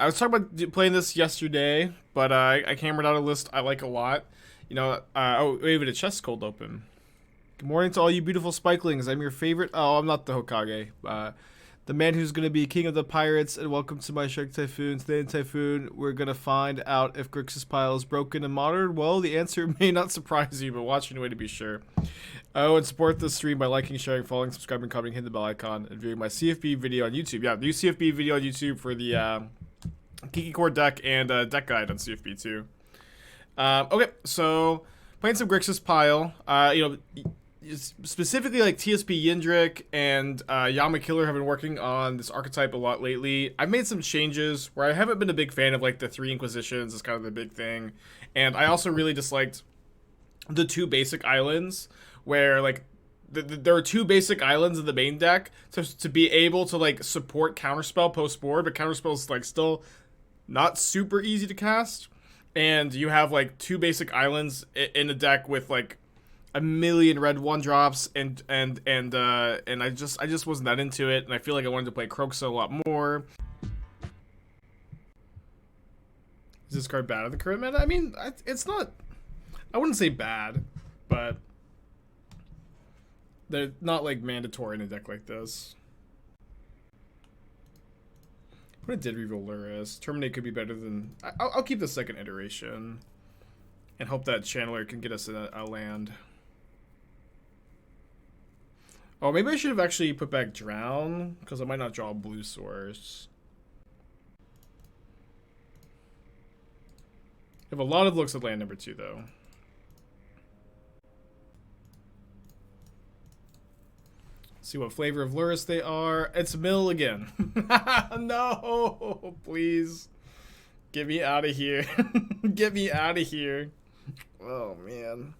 I was talking about playing this yesterday, but I hammered out a list I like a lot. You know, oh, wait, a chest cold open. Good morning to all you beautiful spikelings. I'm your favorite. Oh, I'm not the Hokage. The man who's going to be king of the pirates, and welcome to my Shark Typhoon. Today in Typhoon, we're going to find out if Grixis pile is broken and modern. Well, the answer may not surprise you, but watch anyway to be sure. Oh, and support this stream by liking, sharing, following, subscribing, commenting, hitting the bell icon, and viewing my CFB video on YouTube. Yeah, new CFB video on YouTube for the Kiki Core deck and deck guide on CFB too. Okay, so playing some Grixis pile. You know, specifically like TSP Yindrik and Yama Killer have been working on this archetype a lot lately. I've made some changes where I haven't been a big fan of like the 3 Inquisitions is kind of the big thing. And I also really disliked the 2 basic islands where like there are 2 basic islands in the main deck to be able to like support Counterspell post board, but Counterspell is like still not super easy to cast. And you have like 2 basic islands in a deck with like a million red 1-drops and I just wasn't that into it, and I feel like I wanted to play Kroxa a lot more. Is this card bad at the current meta? I mean, it's not. I wouldn't say bad, but they're not like mandatory in a deck like this. But it did reveal Lurrus. Terminate could be better than. I'll keep the second iteration and hope that Channeler can get us a land. Oh, maybe I should have actually put back Drown, because I might not draw a blue source. I have a lot of looks at land number 2, though. See what flavor of Lurrus they are. It's Mill again. No, please. Get me out of here. Get me out of here. Oh, man.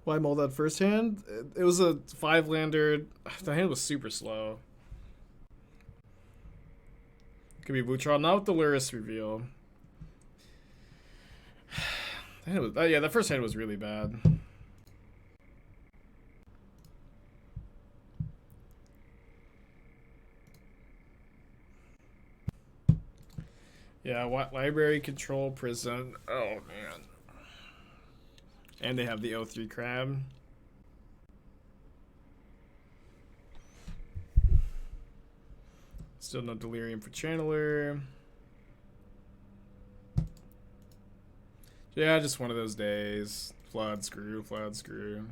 Why mull that first hand? It was a 5-lander. The hand was super slow. Could be Butron, not with the Lurrus reveal. Yeah, the first hand was really bad. Yeah, library, control, prison. Oh, man. And they have the O3 crab. Still no delirium for Channeler. Yeah, just one of those days. Flood screw, flood screw.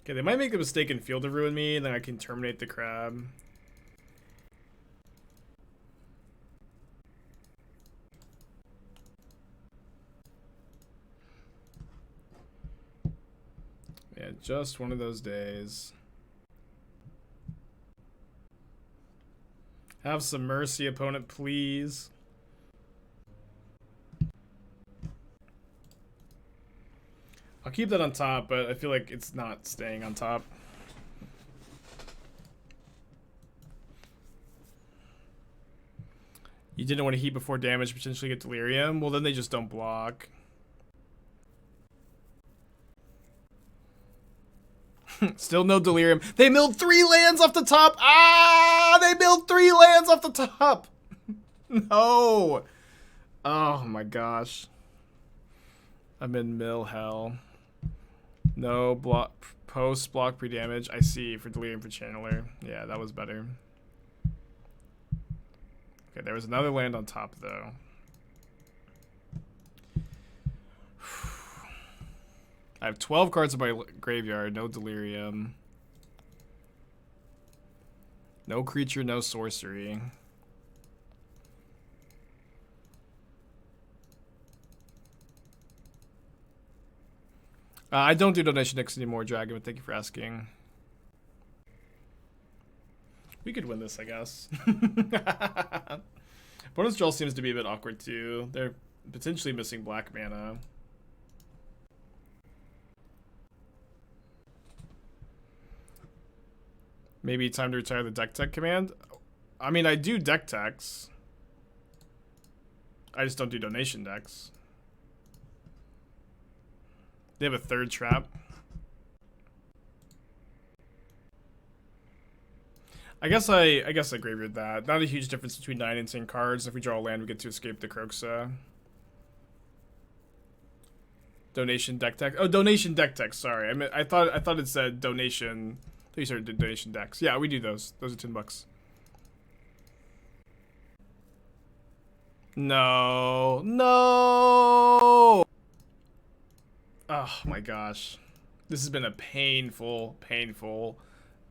Okay, they might make the mistake in Field of Ruin me, and then I can terminate the crab. Yeah, just one of those days. Have some mercy, opponent, please. I'll keep that on top, but I feel like it's not staying on top. You didn't want to heat before damage, potentially get delirium. Well, then they just don't block. Still no delirium. They milled 3 lands off the top. Ah, they milled 3 lands off the top. No. Oh my gosh. I'm in mill hell. No block, post block pre-damage. I see for delirium for Channeler. Yeah, that was better. Okay, there was another land on top though. I have 12 cards in my graveyard, no delirium. No creature, no sorcery. I don't do donation decks anymore, Dragon, but thank you for asking. We could win this, I guess. Bonus draw seems to be a bit awkward too. They're potentially missing black mana. Maybe time to retire the deck tech command. I mean, I do deck techs. I just don't do donation decks. They have a 3rd trap. I guess I agree with that. Not a huge difference between 9 and 10 cards. If we draw a land, we get to escape the Kroxa. Donation deck text. Oh, donation deck text. Sorry, I thought it said donation. I thought you said donation decks. Yeah, we do those. Those are $10. No, no. Oh my gosh, this has been a painful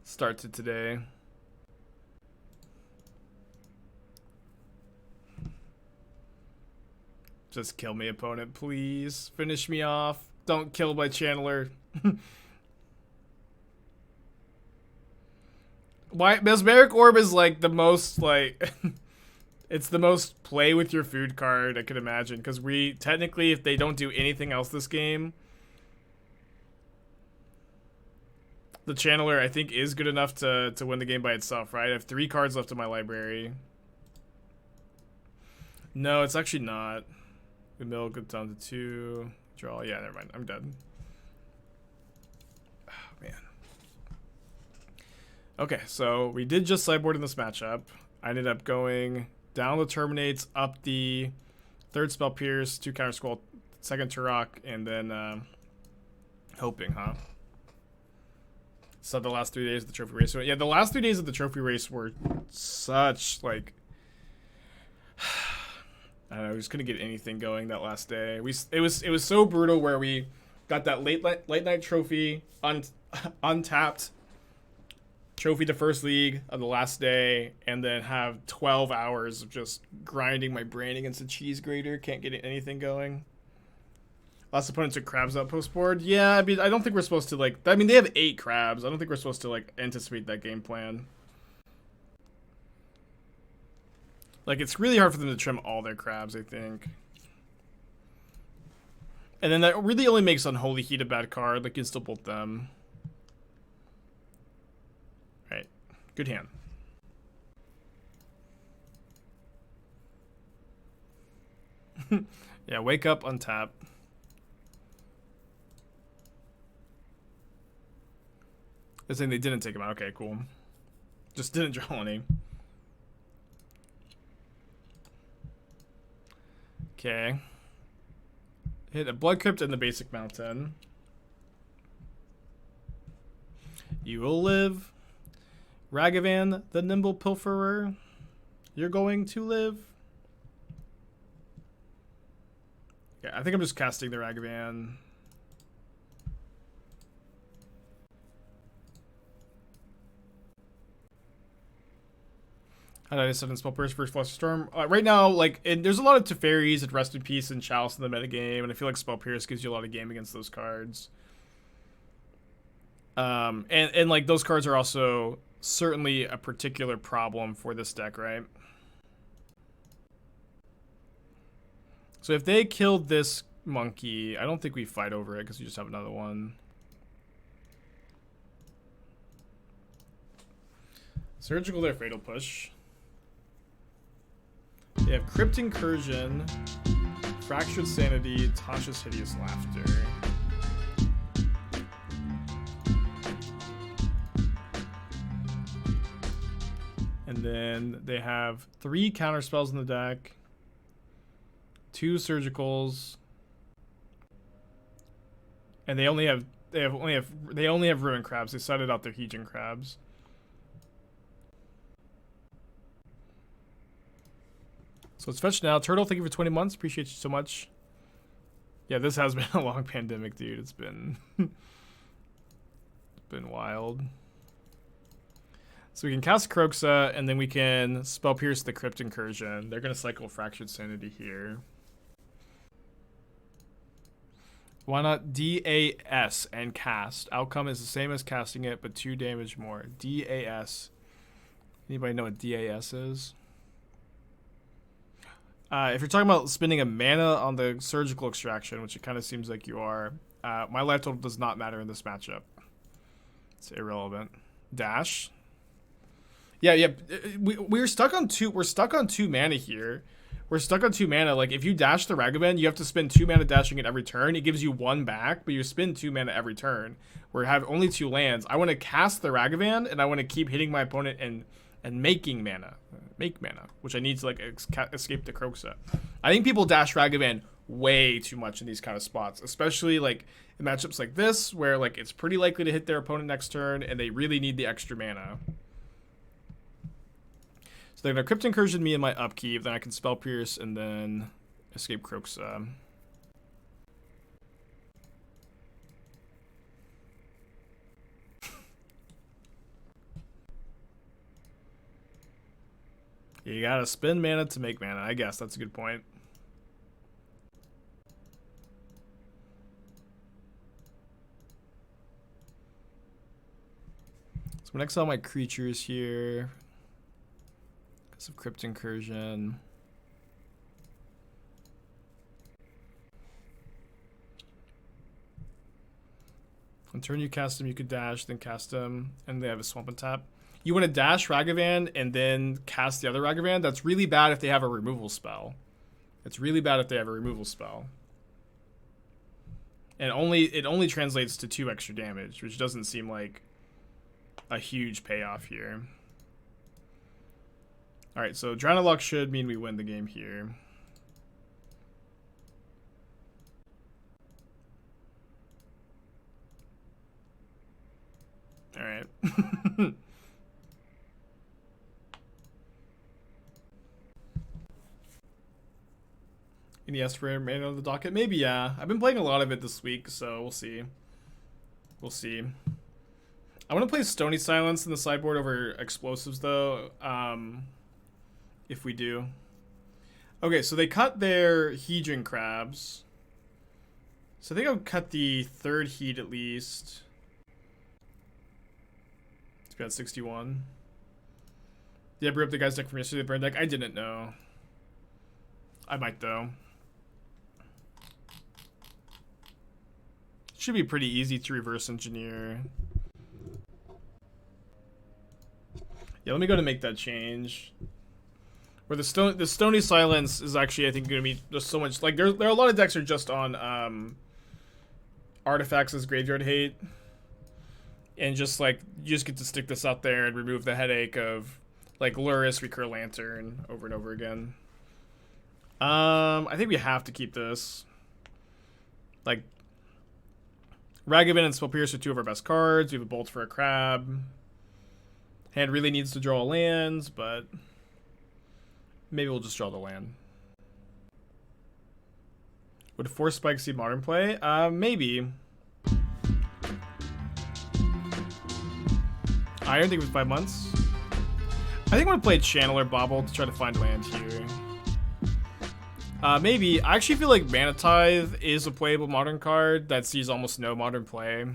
start to today. Just kill me, opponent, please. Finish me off. Don't kill my channeler. Why Mesmeric Orb is like the most like it's the most play with your food card I could imagine, because we technically, if they don't do anything else this game, the channeler I think is good enough to win the game by itself, right? I have 3 cards left in my library. No, it's actually not. The mill goes down to 2. Draw. Yeah, never mind. I'm dead. Oh, man. Okay, so we did just sideboard in this matchup. I ended up going down the Terminates, up the 3rd Spell Pierce, 2 Countersquall, 2nd Tourach, and then hoping, huh? So the last 3 days of the trophy race. Yeah, the last 3 days of the trophy race were such like I don't know, we just couldn't get anything going that last day. It was so brutal where we got that late night trophy, untapped trophy to first league on the last day, and then have 12 hours of just grinding my brain against a cheese grater. Can't get anything going. Last opponent took crabs out post board. Yeah, I mean, I don't think we're supposed to like. I mean, they have 8 crabs. I don't think we're supposed to like anticipate that game plan. Like, it's really hard for them to trim all their crabs, I think. And then that really only makes Unholy Heat a bad card. Like, you can still bolt them. Right. Good hand. Yeah, wake up, untap. They're saying they didn't take him out. Okay, cool. Just didn't draw any. Okay. Hit a Blood Crypt in the basic mountain. You will live. Ragavan, the Nimble Pilferer. You're going to live. Yeah, I think I'm just casting the Ragavan. How did I 7 spell burst first Fluster Storm? Right now, like, there's a lot of Teferis and Rest in Peace and Chalice in the metagame, and I feel like Spell Pierce gives you a lot of game against those cards. And like, those cards are also certainly a particular problem for this deck, right? So if they killed this monkey, I don't think we fight over it because we just have another one. Surgical their Fatal Push. They have Crypt Incursion, Fractured Sanity, Tasha's Hideous Laughter. And then they have 3 counter spells in the deck, 2 surgicals, and they only have Ruin Crabs. They sided out their Heejin Crabs. So it's fetched now. Turtle, thank you for 20 months. Appreciate you so much. Yeah, this has been a long pandemic, dude. It's been it's been wild. So we can cast Kroxa, and then we can Spell Pierce the Crypt Incursion. They're going to cycle Fractured Sanity here. Why not DAS and cast? Outcome is the same as casting it, but 2 damage more. DAS. Anybody know what DAS is? If you're talking about spending a mana on the Surgical Extraction, which it kind of seems like you are, my life total does not matter in this matchup. It's irrelevant. Dash. Yeah. We're stuck on 2. We're stuck on 2 mana here. we're stuck on 2 mana. Like, if you dash the Ragavan, you have to spend 2 mana dashing it every turn. It gives you 1 back, but you spend 2 mana every turn. We have only 2 lands. I want to cast the Ragavan, and I want to keep hitting my opponent and making mana. Make mana, which I need to, like, escape the Kroxa. I think people dash Ragavan way too much in these kind of spots, especially, like, in matchups like this, where, like, it's pretty likely to hit their opponent next turn, and they really need the extra mana. So they're going to Crypt Incursion me in my upkeep, then I can Spell Pierce, and then escape Kroxa. You gotta spend mana to make mana, I guess. That's a good point. So I'm gonna exile my creatures here. Because of Crypt Incursion. On turn you cast them, you could dash, then cast them, and they have a Swamp and Tap. You want to dash Ragavan and then cast the other Ragavan? That's really bad if they have a removal spell. It's really bad if they have a removal spell. And it only translates to 2 extra damage, which doesn't seem like a huge payoff here. Alright, so Drown Loch should mean we win the game here. Alright. Any Esper made on the docket? Maybe, yeah. I've been playing a lot of it this week, so we'll see. We'll see. I want to play Stony Silence in the sideboard over Explosives, though. If we do. Okay, so they cut their Hedron Crabs. So I think I'll cut the 3rd Heat at least. It's got 61. Did I bring up the guy's deck from yesterday, the burn deck? I didn't know. I might, though. Should be pretty easy to reverse engineer. Yeah, let me go to make that change. Where the Stony Silence is actually, I think, going to be just so much. Like, there are a lot of decks that are just on artifacts as graveyard hate, and just like you just get to stick this out there and remove the headache of like Lurrus, Recur Lantern over and over again. I think we have to keep this. Like, Ragavan and Spell Pierce are 2 of our best cards. We have a Bolt for a Crab. Hand really needs to draw lands, but maybe we'll just draw the land. Would 4 spikes see modern play? Maybe. Iron, think it was 5 months. I think I'm gonna play Channeler Bauble to try to find land here. Maybe. I actually feel like Mana Tithe is a playable modern card that sees almost no modern play.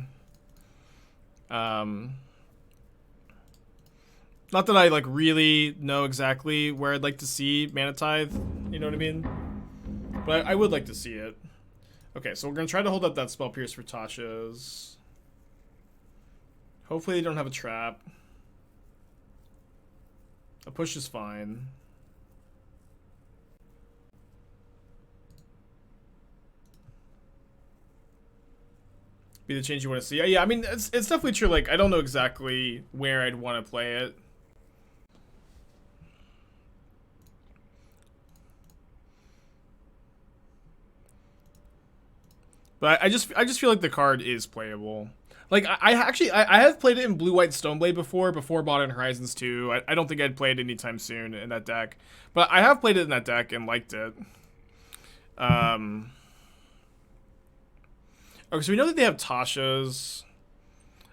Not that I like really know exactly where I'd like to see Mana Tithe, you know what I mean? But I would like to see it. Okay, so we're gonna try to hold up that Spell Pierce for Tasha's. Hopefully they don't have a trap. A push is fine. Be the change you want to see. Yeah, I mean, it's definitely true. Like, I don't know exactly where I'd want to play it. But I just feel like the card is playable. Like, I have played it in Blue-White Stoneblade before Modern Horizons 2. I don't think I'd play it anytime soon in that deck. But I have played it in that deck and liked it. Okay, so we know that they have Tasha's.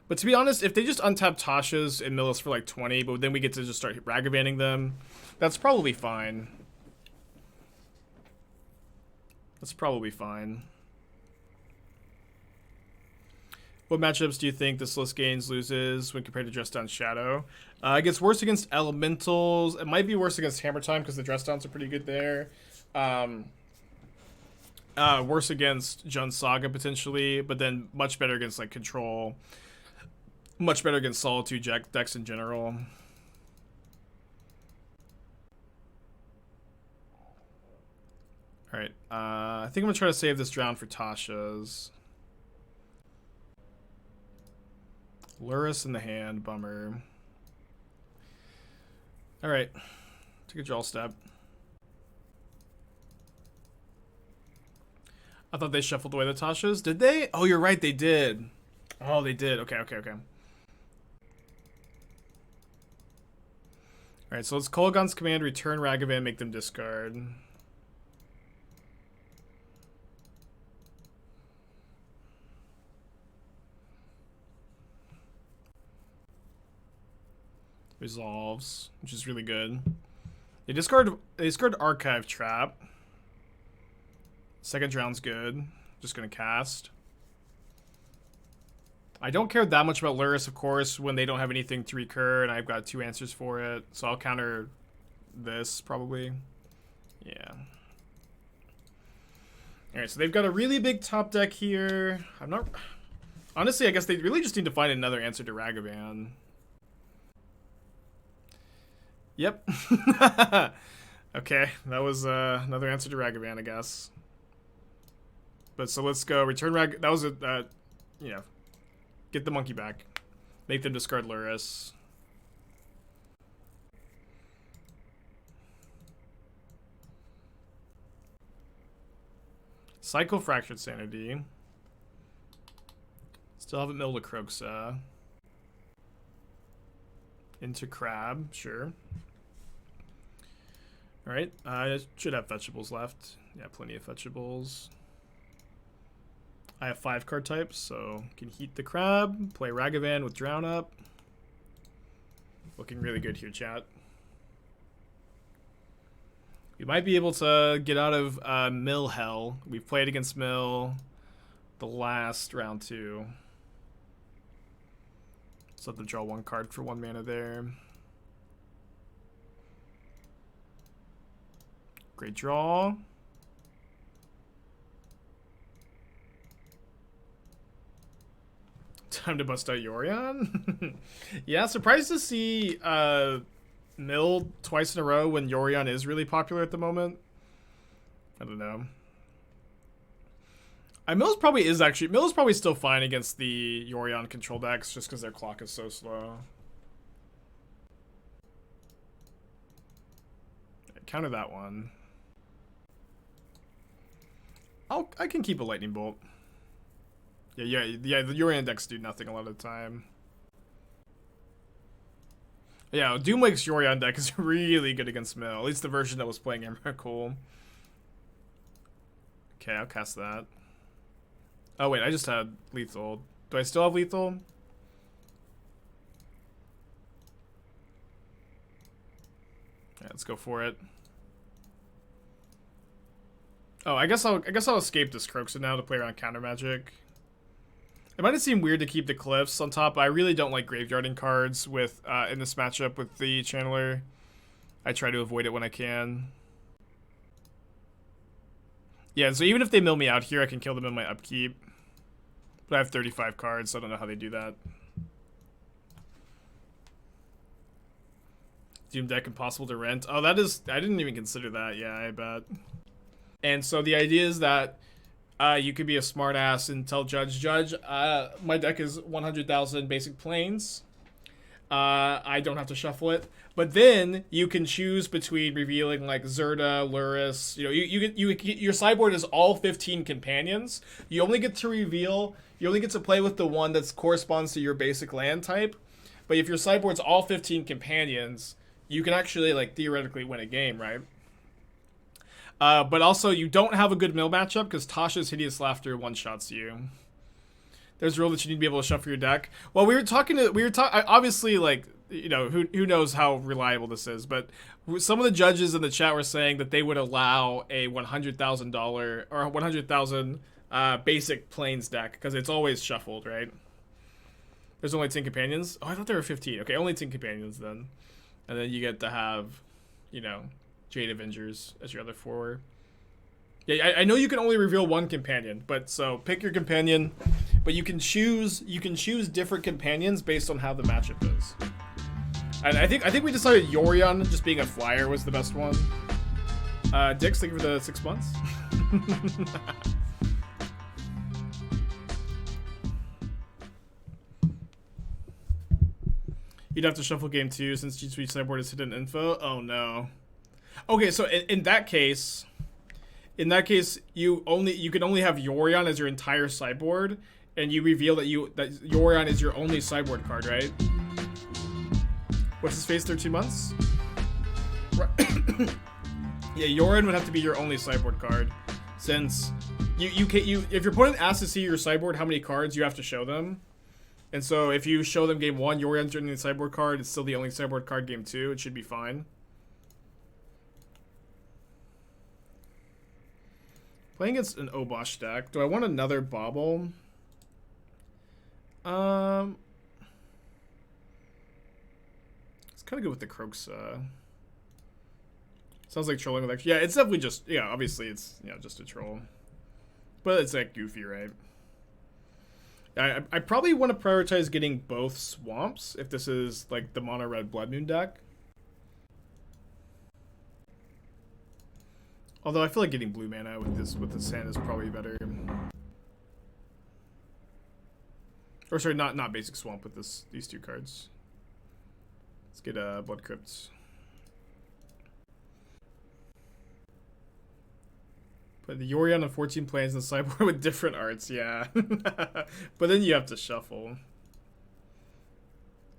But to be honest, if they just untap Tasha's and mill us for like 20, but then we get to just start Ragavanning them, that's probably fine. That's probably fine. What matchups do you think this list gains, loses when compared to Dress Down Shadow? It gets worse against Elementals. It might be worse against Hammer Time because the Dress Downs are pretty good there. Worse against Jund Saga potentially, but then much better against like Control. Much better against Solitude decks in general. Alright, I think I'm gonna try to save this drown for Tasha's. Lurrus in the hand, bummer. Alright, take a draw step. I thought they shuffled away the Tasha's. Did they? Oh, you're right, they did. Oh, they did. Okay. Alright, so let's Kolaghan's command, return Ragavan, make them discard. Resolves, which is really good. They discard Archive Trap. Second round's good. Just gonna cast. I don't care that much about Lurrus, of course, when they don't have anything to recur, and I've got 2 answers for it. So I'll counter this, probably. Yeah. Alright, so they've got a really big top deck here. I'm not... Honestly, I guess they really just need to find another answer to Ragavan. Yep. Okay, that was another answer to Ragavan, I guess. But so let's go return Rag. That was a, you know, get the monkey back. Make them discard Lurrus. Cycle Fractured Sanity. Still haven't milled a Kroxa. Into Crab, sure. Alright, I should have fetchables left. Yeah, plenty of fetchables. I have 5 card types, so can heat the Crab, play Ragavan with Drown Up. Looking really good here, chat. We might be able to get out of Mill Hell. We've played against Mill the last round 2. Let's let them draw 1 card for 1 mana there. Great draw. Time to bust out Yorion? Yeah, surprised to see Mill twice in a row when Yorion is really popular at the moment. I don't know. Mill's probably still fine against the Yorion control decks just because their clock is so slow. Counter that one. I can keep a lightning bolt. Yeah, the Yorion decks do nothing a lot of the time. Yeah, Doomlake's Yorion deck is really good against Mill. At least the version that was playing Emrakul. Okay, I'll cast that. Oh wait, I just had lethal. Do I still have lethal? Yeah, let's go for it. Oh, I guess I'll escape this Kroxa now to play around counter magic. It might have seemed weird to keep the Cliffs on top, but I really don't like graveyarding cards with in this matchup with the Channeler. I try to avoid it when I can. Yeah, so even if they mill me out here, I can kill them in my upkeep. But I have 35 cards, so I don't know how they do that. Doom deck impossible to rent. Oh, that is... I didn't even consider that. Yeah, I bet. And so the idea is that you could be a smartass and tell Judge, my deck is 100,000 basic planes. I don't have to shuffle it. But then you can choose between revealing like Zerda, Lurrus. You know, your sideboard is all 15 companions. You only get to reveal. You only get to play with the one that corresponds to your basic land type. But if your sideboard's all 15 companions, you can actually like theoretically win a game, right? But also you don't have a good mill matchup because Tasha's Hideous Laughter one-shots you. There's a rule that you need to be able to shuffle your deck. Well, we were talking obviously, like, you know, who knows how reliable this is, but some of the judges in the chat were saying that they would allow a $100,000 or 100,000 basic plains deck because it's always shuffled, right? There's only 10 companions. Oh, I thought there were 15. Okay, only 10 companions then. And then you get to have, you know, Jade Avengers as your other forward. Yeah, I know you can only reveal one companion, but so pick your companion, but you can choose different companions based on how the matchup is. And I think we decided Yorion just being a flyer was the best one. Dix, thank you for the 6 months. You'd have to shuffle game 2 since G Suite Sideboard is hidden info. Oh no. Okay, so in that case, you can only have Yorion as your entire sideboard, and you reveal that Yorion is your only sideboard card, right? What's his face? 13 months. Right. Yeah, Yorion would have to be your only sideboard card, since if your opponent asks to see your sideboard, how many cards you have to show them. And so if you show them game 1, Yorion's your only sideboard card, it's still the only sideboard card game 2, it should be fine. Playing against an Obosh deck. Do I want another Bauble? It's kind of good with the Kroxa. Sounds like trolling with, yeah, it's definitely just, yeah, obviously it's, just a troll. But it's like goofy, right? I probably want to prioritize getting both swamps if this is like the mono red Blood Moon deck. Although I feel like getting blue mana with this hand is probably better. Or sorry, not basic swamp with these 2 cards. Let's get Blood Crypt. But the Yorion on 14 planes in the sideboard with different arts, yeah. But then you have to shuffle.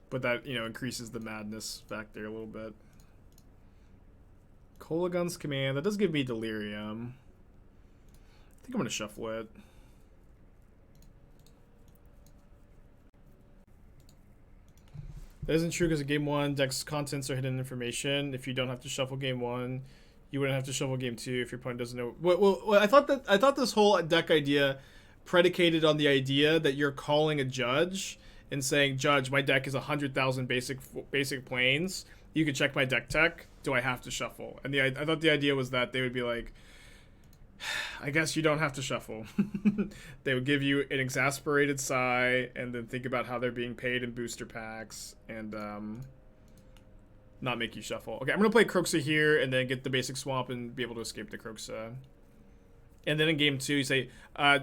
But that, increases the madness factor a little bit. Kolaghan's Command. That does give me Delirium. I think I'm going to shuffle it. That isn't true because in game 1, deck's contents are hidden information. If you don't have to shuffle game 1, you wouldn't have to shuffle game 2 if your opponent doesn't know. Well, I thought this whole deck idea predicated on the idea that you're calling a judge and saying, "Judge, my deck is 100,000 basic planes. You can check my deck tech. Do I have to shuffle?" And I thought the idea was that they would be like, "I guess you don't have to shuffle." They would give you an exasperated sigh and then think about how they're being paid in booster packs and not make you shuffle. Okay, I'm going to play Kroxa here and then get the basic swamp and be able to escape the Kroxa. And then in game 2, you say,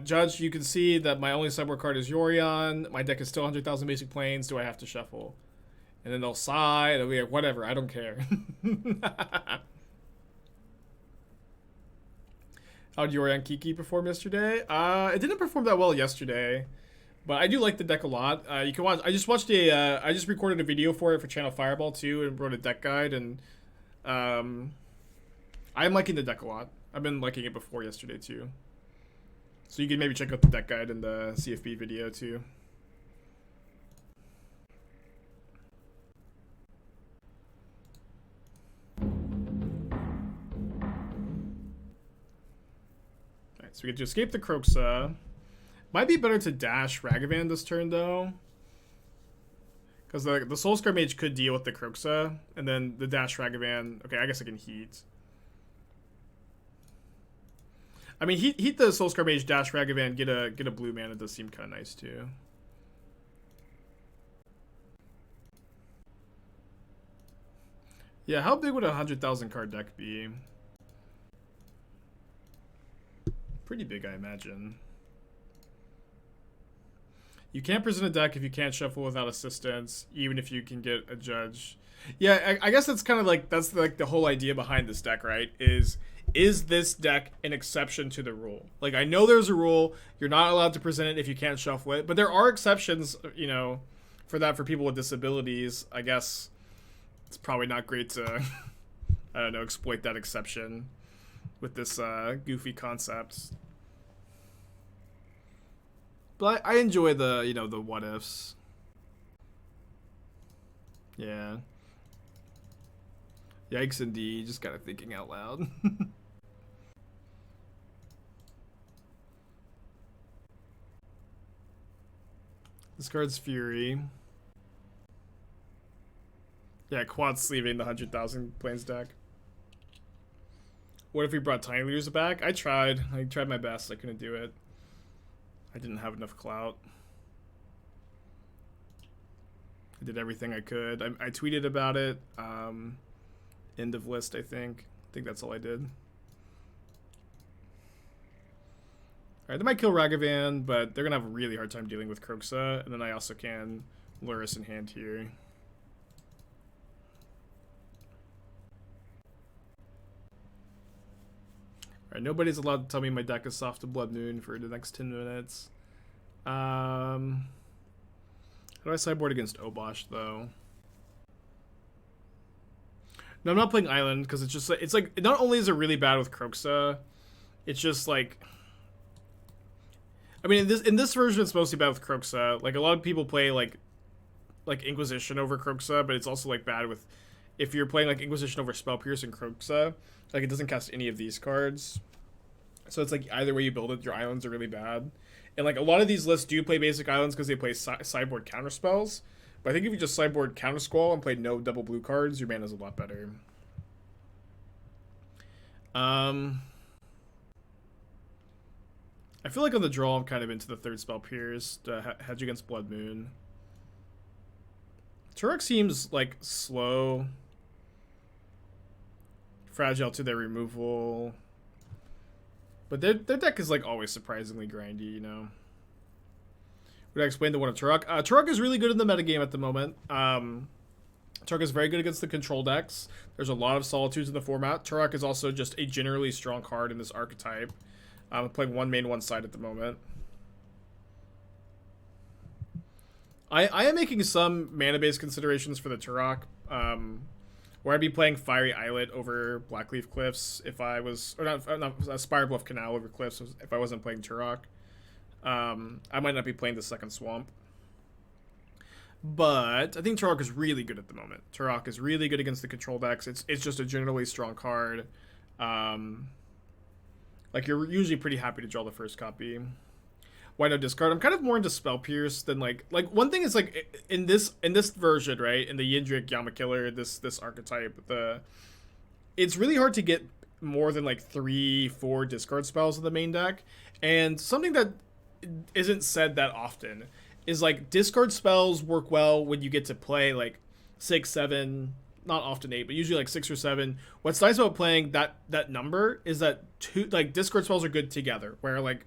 "Judge, you can see that my only sideboard card is Yorion. My deck is still 100,000 basic planes. Do I have to shuffle?" And then they'll sigh and they'll be like, "Whatever, I don't care." How did Yorion Kiki perform yesterday? It didn't perform that well yesterday, but I do like the deck a lot. You can watch. I just recorded a video for it for Channel Fireball too, and wrote a deck guide. And I'm liking the deck a lot. I've been liking it before yesterday too. So you can maybe check out the deck guide in the CFB video too. Alright, so we get to escape the Kroxa. Might be better to dash Ragavan this turn though, because the Soulscar Mage could deal with the Kroxa, and then the dash Ragavan. Okay, I guess I can heat. I mean, heat the Soulscar Mage, dash Ragavan, get a blue mana. Does seem kind of nice too. Yeah, how big would a 100,000 card deck be? Pretty big, I imagine. You can't present a deck if you can't shuffle without assistance, even if you can get a judge. Yeah, I guess that's kind of like, that's like the whole idea behind this deck, right? Is this deck an exception to the rule? Like, I know there's a rule, you're not allowed to present it if you can't shuffle it, but there are exceptions, for that for people with disabilities. I guess it's probably not great to, I don't know, exploit that exception with this goofy concept. But I enjoy the, the what ifs. Yeah. Yikes indeed, just kind of thinking out loud. This card's Fury. Yeah, quad sleeving the 100,000 planes deck. What if we brought Tiny Leaders back? I tried my best, I couldn't do it. I didn't have enough clout. I did everything I could. I tweeted about it. End of list, I think. I think that's all I did. Alright, they might kill Ragavan, but they're going to have a really hard time dealing with Kroxa. And then I also can Lurrus in hand here. Alright, nobody's allowed to tell me my deck is soft to Blood Moon for the next 10 minutes. How do I sideboard against Obosh, though? No, I'm not playing Island, because it's just like, it's like, not only is it really bad with Kroxa, it's just like, I mean, in this version, it's mostly bad with Kroxa. Like, a lot of people play, like Inquisition over Kroxa, but it's also, like, bad with, if you're playing, like, Inquisition over Spell Pierce and Kroxa, like, it doesn't cast any of these cards. So it's, like, either way you build it, your islands are really bad. And, like, a lot of these lists do play basic islands because they play sideboard counterspells. But I think if you just sideboard Countersquall and play no double blue cards, your mana's a lot better. I feel like on the draw, I'm kind of into the third Spell Pierce to hedge against Blood Moon. Tourach seems, like, slow. Fragile to their removal. But their deck is, like, always surprisingly grindy, you know? Would I explain the one of Tourach? Tourach is really good in the metagame at the moment. Tourach is very good against the control decks. There's a lot of solitudes in the format. Tourach is also just a generally strong card in this archetype. I'm playing one main, one side at the moment. I am making some mana-based considerations for the Tourach, where I'd be playing Fiery Islet over Blackcleave Cliffs if I was, or not Spire Bluff Canal over Cliffs if I wasn't playing Tourach. I might not be playing the second Swamp. But I think Tourach is really good at the moment. Tourach is really good against the control decks. It's just a generally strong card. Like, you're usually pretty happy to draw the first copy. Why no discard? I'm kind of more into Spell Pierce than like one thing is, like, in this version, right? In the Yindrik Yama Killer, this archetype, it's really hard to get more than like 3-4 discard spells in the main deck. And something that isn't said that often is, like, discard spells work well when you get to play like 6, 7, not often 8, but usually like 6 or 7. What's nice about playing that number is that discard spells are good together, where like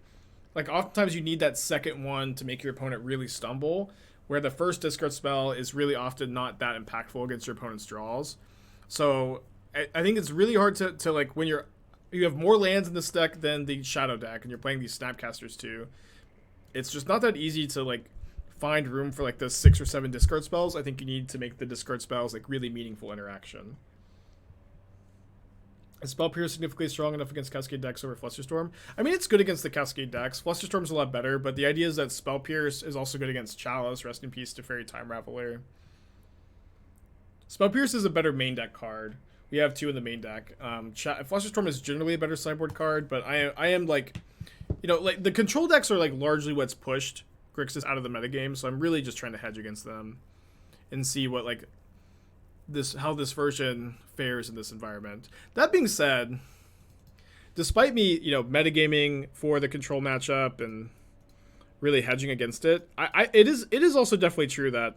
oftentimes you need that second one to make your opponent really stumble, where the first discard spell is really often not that impactful against your opponent's draws. So I think it's really hard to like, when you have more lands in this deck than the Shadow deck and you're playing these Snapcasters too, it's just not that easy to like find room for like the 6 or 7 discard spells. I think you need to make the discard spells like really meaningful interaction. Is Spell Pierce significantly strong enough against Cascade decks over Flusterstorm? I mean, it's good against the Cascade decks. Flusterstorm's a lot better, but the idea is that Spell Pierce is also good against Chalice. Rest in peace to Fairy Time Raveler. Spell Pierce is a better main deck card. We have 2 in the main deck. Flusterstorm is generally a better sideboard card, but I am like, you know, like the control decks are like largely what's pushed Grixis out of the metagame, so I'm really just trying to hedge against them and see what like how this version fares in this environment. That being said, despite me, you know, metagaming for the control matchup and really hedging against it, it is also definitely true that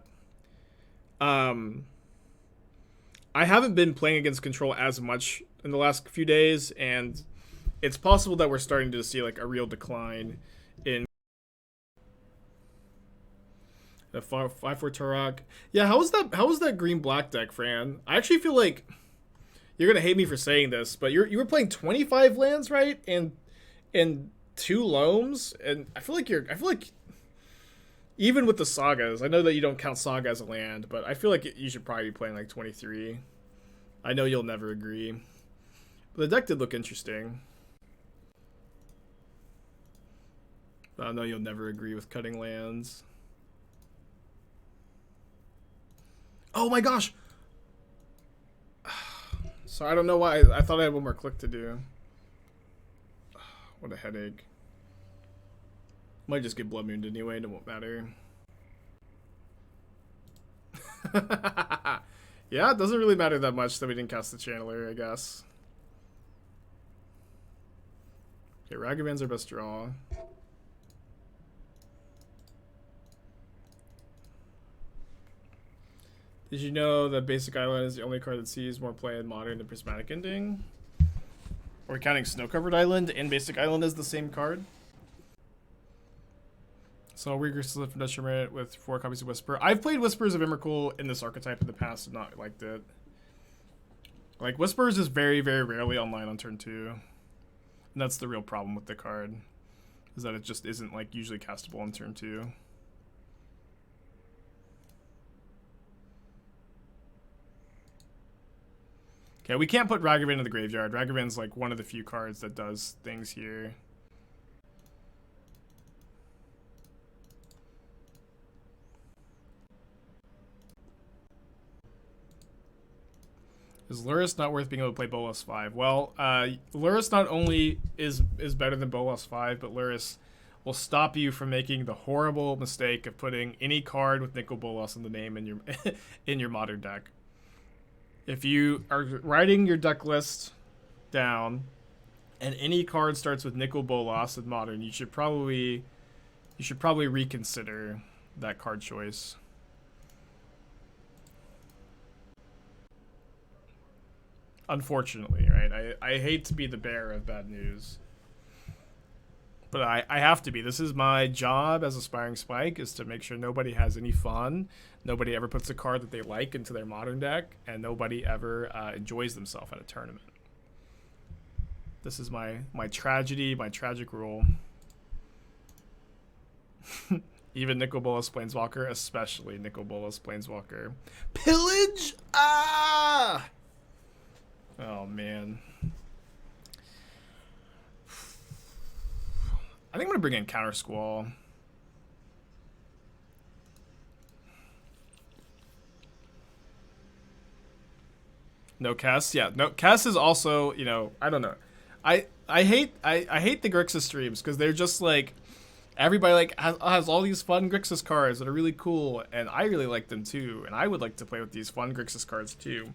I haven't been playing against control as much in the last few days, and it's possible that we're starting to see like a real decline in the 5/4 Tourach. Yeah, how was that green black deck, Fran? I actually feel like you're gonna hate me for saying this, but you were playing 25 lands, right? And 2 Loams, and I feel like even with the Sagas, I know that you don't count Saga as a land, but I feel like you should probably be playing like 23. I know you'll never agree, but the deck did look interesting. But I know you'll never agree with cutting lands. Oh my gosh! So I don't know why. I thought I had one more click to do. What a headache. Might just get Blood Mooned anyway, and it won't matter. Yeah, it doesn't really matter that much that we didn't cast the Channeler, I guess. Okay, Ragavan's our best draw. Did you know that Basic Island is the only card that sees more play in Modern than Prismatic Ending? Are we counting Snow Covered Island and Basic Island as the same card? So Grixis from Terminate with 4 copies of Whisper. I've played Whispers of Emrakul in this archetype in the past and not liked it. Like, Whispers is very, very rarely online on turn 2. And that's the real problem with the card. Is that it just isn't, like, usually castable on turn 2. Okay, we can't put Ragavan in the graveyard. Ragavan's, like, one of the few cards that does things here. Is Lurrus not worth being able to play Bolas 5? Well, Lurrus not only is better than Bolas 5, but Lurrus will stop you from making the horrible mistake of putting any card with Nicol Bolas in the name in your in your modern deck. If you are writing your deck list down and any card starts with Nicol Bolas in modern, you should probably reconsider that card choice. Unfortunately, right? I hate to be the bearer of bad news. But I have to be. This is my job as Aspiring Spike, is to make sure nobody has any fun. Nobody ever puts a card that they like into their modern deck, and nobody ever enjoys themselves at a tournament. This is my tragedy, my tragic rule. Even Nicol Bolas Planeswalker, especially Nicol Bolas Planeswalker. Pillage? Ah! Oh, man. I think I'm going to bring in Countersquall. No Cass? Yeah, no, Cass is also, you know, I don't know. I hate the Grixis streams because they're just like, everybody like has all these fun Grixis cards that are really cool, and I really like them too, and I would like to play with these fun Grixis cards too.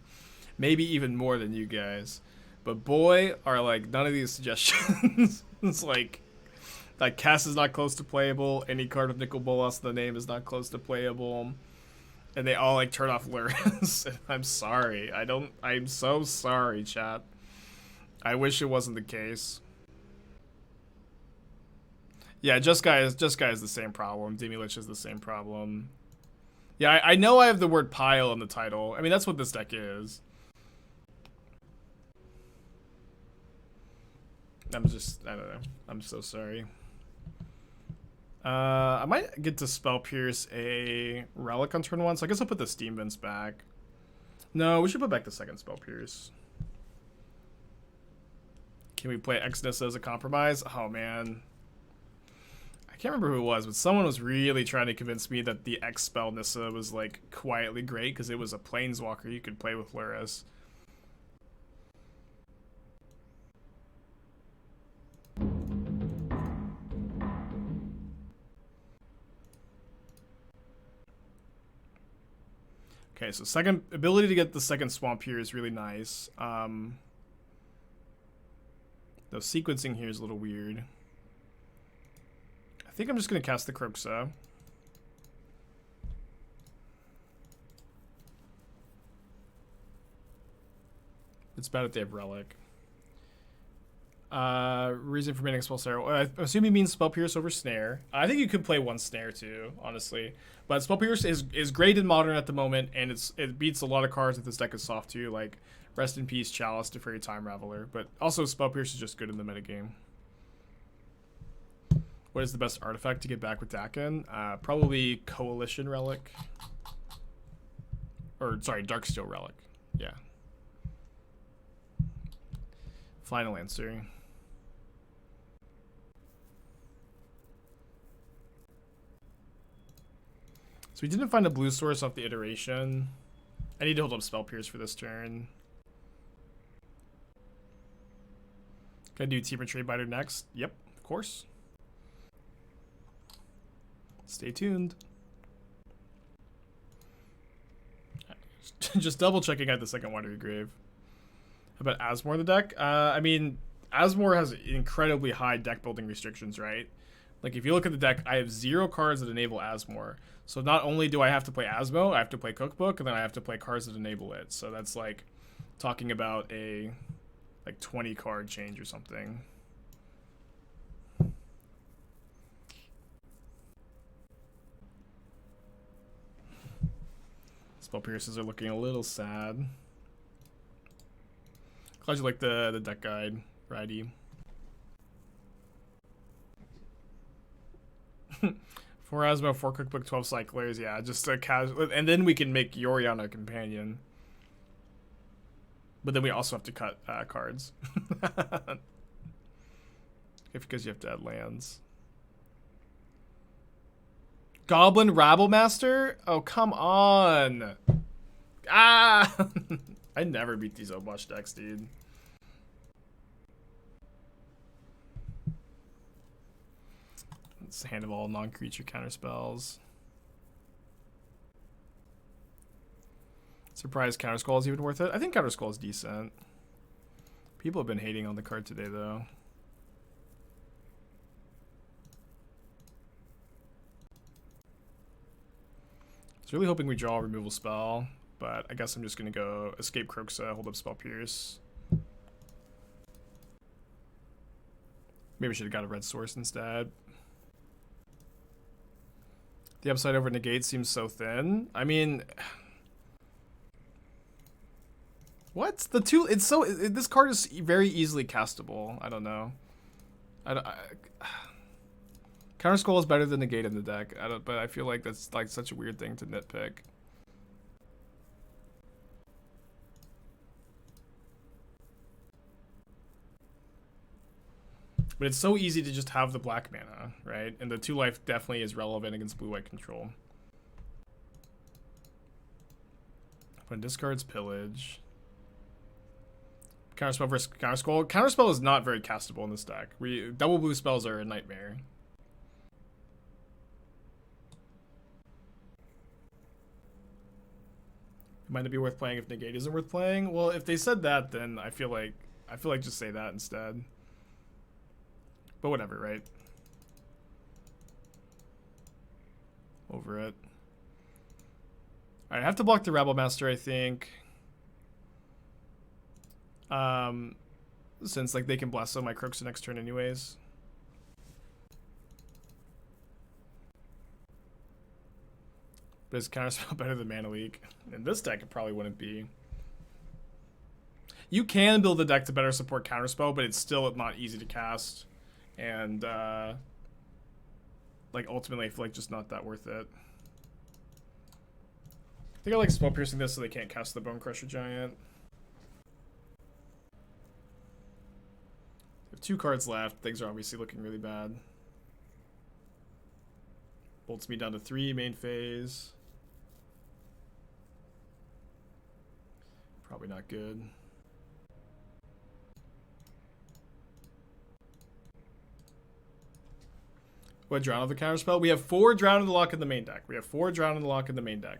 Maybe even more than you guys. But boy, are like none of these suggestions. It's like Cass is not close to playable. Any card with Nicol Bolas in the name is not close to playable. And they all like turn off Lurrus. I'm sorry. I'm so sorry, chat. I wish it wasn't the case. Yeah, Just Guy is the same problem. Demi Lich is the same problem. Yeah, I know I have the word pile in the title. I mean, that's what this deck is. I don't know. I'm so sorry. I might get to Spell Pierce a Relic on turn 1, so I guess I'll put the Steam Vents back. No, we should put back the second Spell Pierce. Can we play Ex Nissa as a compromise? Oh, man. I can't remember who it was, but someone was really trying to convince me that the X Spell Nissa was, like, quietly great because it was a Planeswalker you could play with Lurrus. Okay, so second ability to get the second Swamp here is really nice. The sequencing here is a little weird. I think I'm just going to cast the Kroxa. It's bad if they have Relic. Reason for banning Spell Snare. I assume he means Spell Pierce over Snare. I think you could play one Snare too, honestly. But Spell Pierce is great in Modern at the moment, and it beats a lot of cards that this deck is soft to, like Rest in Peace, Chalice, Teferi, Time Raveler. But also Spell Pierce is just good in the metagame. What is the best artifact to get back with Dakin? Probably Coalition Relic. Or, sorry, Darksteel Relic. Yeah. Final answer. So we didn't find a blue source off the iteration. I need to hold up Spell Pierce for this turn. Can I do Team Trade Biter next? Yep, of course. Stay tuned. Just double checking out the second Watery Grave. How about Asmore in the deck? I mean, Asmore has incredibly high deck building restrictions, right? Like, if you look at the deck, I have 0 cards that enable Asmore. So not only do I have to play Asmo, I have to play Cookbook, and then I have to play cards that enable it. So that's like talking about a like 20 card change or something. Spell Pierces are looking a little sad. Glad you like the deck guide, righty. 4 Asmo, 4 Cookbook, 12 Cyclers. Yeah, just a casual. And then we can make Yorion a companion. But then we also have to cut cards. Because you have to add lands. Goblin Rabble Master? Oh, come on. Ah! I never beat these Obosh decks, dude. It's a hand of all non-creature counterspells. Surprised Countersquall is even worth it. I think Countersquall is decent. People have been hating on the card today, though. I was really hoping we draw a removal spell, but I guess I'm just going to go Escape Kroxa, hold up Spell Pierce. Maybe I should have got a red source instead. The upside over negate seems so thin. I mean, what? The two, it's so, this card is very easily castable. I don't know. Countersquall is better than negate in the deck. But I feel like that's like such a weird thing to nitpick. But it's so easy to just have the black mana, right? And the 2-life definitely is relevant against blue-white control. When discards pillage. Counterspell versus Countersquall. Counterspell is not very castable in this deck. Double blue spells are a nightmare. Might it be worth playing if negate isn't worth playing? Well, if they said that, then I feel like just say that instead. But whatever, right? Over it. Alright, I have to block the Rabble Master, I think. Since like they can bless on my Kroxa next turn anyways. But is Counterspell better than Mana Leak? In this deck, it probably wouldn't be. You can build a deck to better support Counterspell, but it's still not easy to cast. And, like, ultimately, I feel like just not that worth it. I think I like Spell Piercing this so they can't cast the Bone Crusher Giant. We have 2 cards left. Things are obviously looking really bad. Bolts me down to 3 main phase. Probably not good. What, Drown of the Counterspell? We have 4 Drown in the Loch in the main deck. We have 4 Drown in the Loch in the main deck.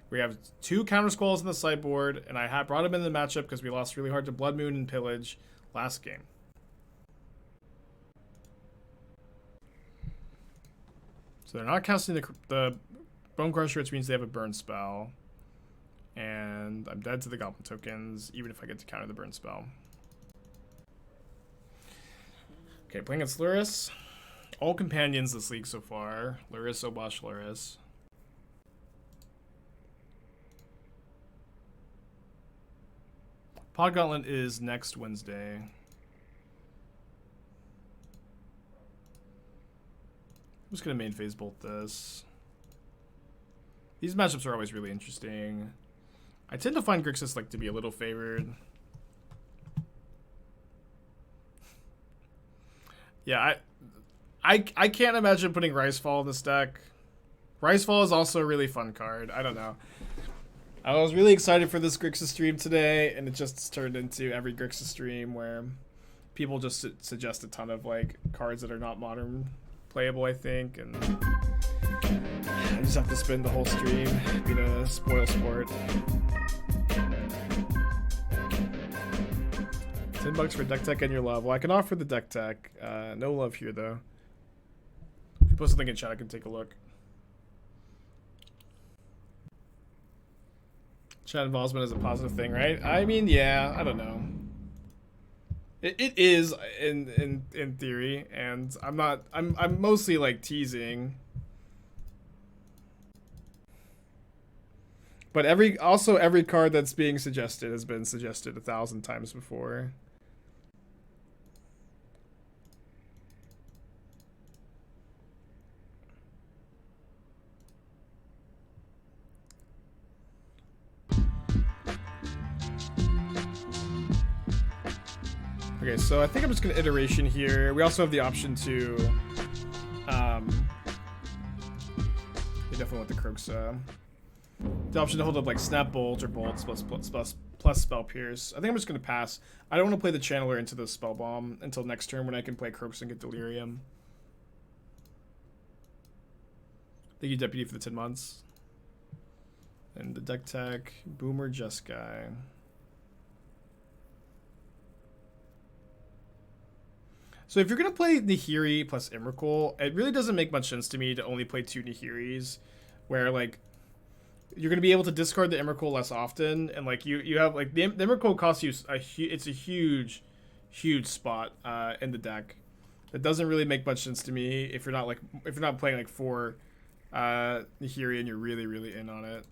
We have 2 Countersqualls in the sideboard, and I brought them in the matchup because we lost really hard to Blood Moon and Pillage last game. So they're not casting the Bone Crusher, which means they have a burn spell. And I'm dead to the Goblin tokens, even if I get to counter the burn spell. Okay, playing against Lurrus. All companions this league so far. Lurrus, Obosh, Lurrus. Pod Gauntlet is next Wednesday. I'm just going to main phase bolt this. These matchups are always really interesting. I tend to find Grixis like to be a little favored. Yeah, I can't imagine putting Ricefall in this deck. Ricefall is also a really fun card. I don't know. I was really excited for this Grixis stream today, and it just turned into every Grixis stream where people just suggest a ton of like cards that are not modern playable, I think, and I just have to spend the whole stream being a spoil sport. $10 for deck tech and your love. Well, I can offer the deck tech. No love here though. If you post something in chat, I can take a look. Chat involvement is a positive thing, right? I mean, yeah, I don't know. It is in theory, and I'm mostly like teasing. But every card that's being suggested has been suggested 1,000 times before. Okay, so I think I'm just gonna iteration here. We also have the option to, we definitely want the Kroxa. The option to hold up like Snap Bolt or Bolts plus Spell Pierce. I think I'm just gonna pass. I don't want to play the Channeler into the Spell Bomb until next turn when I can play Kroxa and get Delirium. Thank you, Deputy, for the 10 months. And the deck tech, Boomer Jeskai. So if you're going to play Nahiri plus Emrakul, it really doesn't make much sense to me to only play 2 Nahiris, where, like, you're going to be able to discard the Emrakul less often, and, like, you have, like, the Emrakul costs you it's a huge spot in the deck. It doesn't really make much sense to me if you're not playing, like, 4 Nahiri and you're really in on it.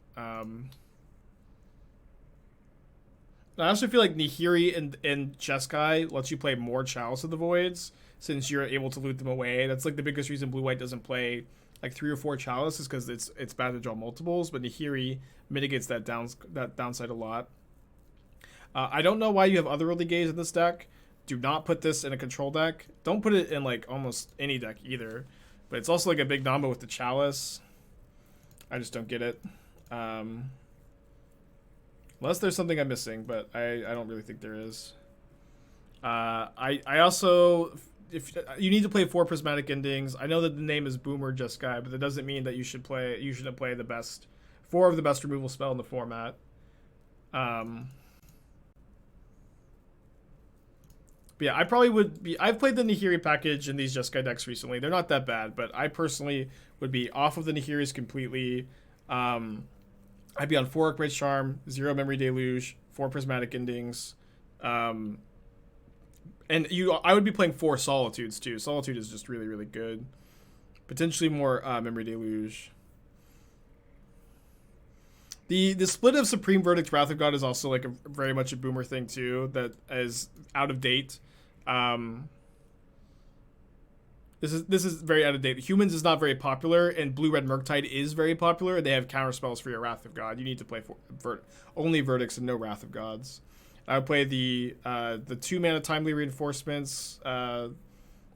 I also feel like Nahiri and Jeskai lets you play more Chalice of the Voids since you're able to loot them away. That's like the biggest reason Blue-White doesn't play like 3 or 4 Chalice is because it's bad to draw multiples, but Nahiri mitigates that downside a lot. I don't know why you have other early gaze in this deck. Do not put this in a control deck. Don't put it in like almost any deck either. But it's also like a big Namba with the Chalice. I just don't get it. Unless there's something I'm missing, but I don't really think there is. I also, if you need to play 4 Prismatic Endings. I know that the name is Boomer Jeskai, but that doesn't mean that you shouldn't play the best 4 of the best removal spell in the format. But yeah, I probably would be. I've played the Nahiri package in these Jeskai decks recently. They're not that bad, but I personally would be off of the Nahiris completely. I'd be on 4 Great Charm, 0 Memory Deluge, 4 Prismatic Endings, and I would be playing 4 Solitudes too. Solitude is just really good. Potentially more Memory Deluge. The split of Supreme Verdict, Wrath of God is also like very much a boomer thing too. That is out of date. This is very out of date. Humans is not very popular, and Blue-Red Murktide is very popular. They have counter spells for your Wrath of God. You need to play only Verdicts and no Wrath of Gods. I would play the 2 mana Timely Reinforcements, the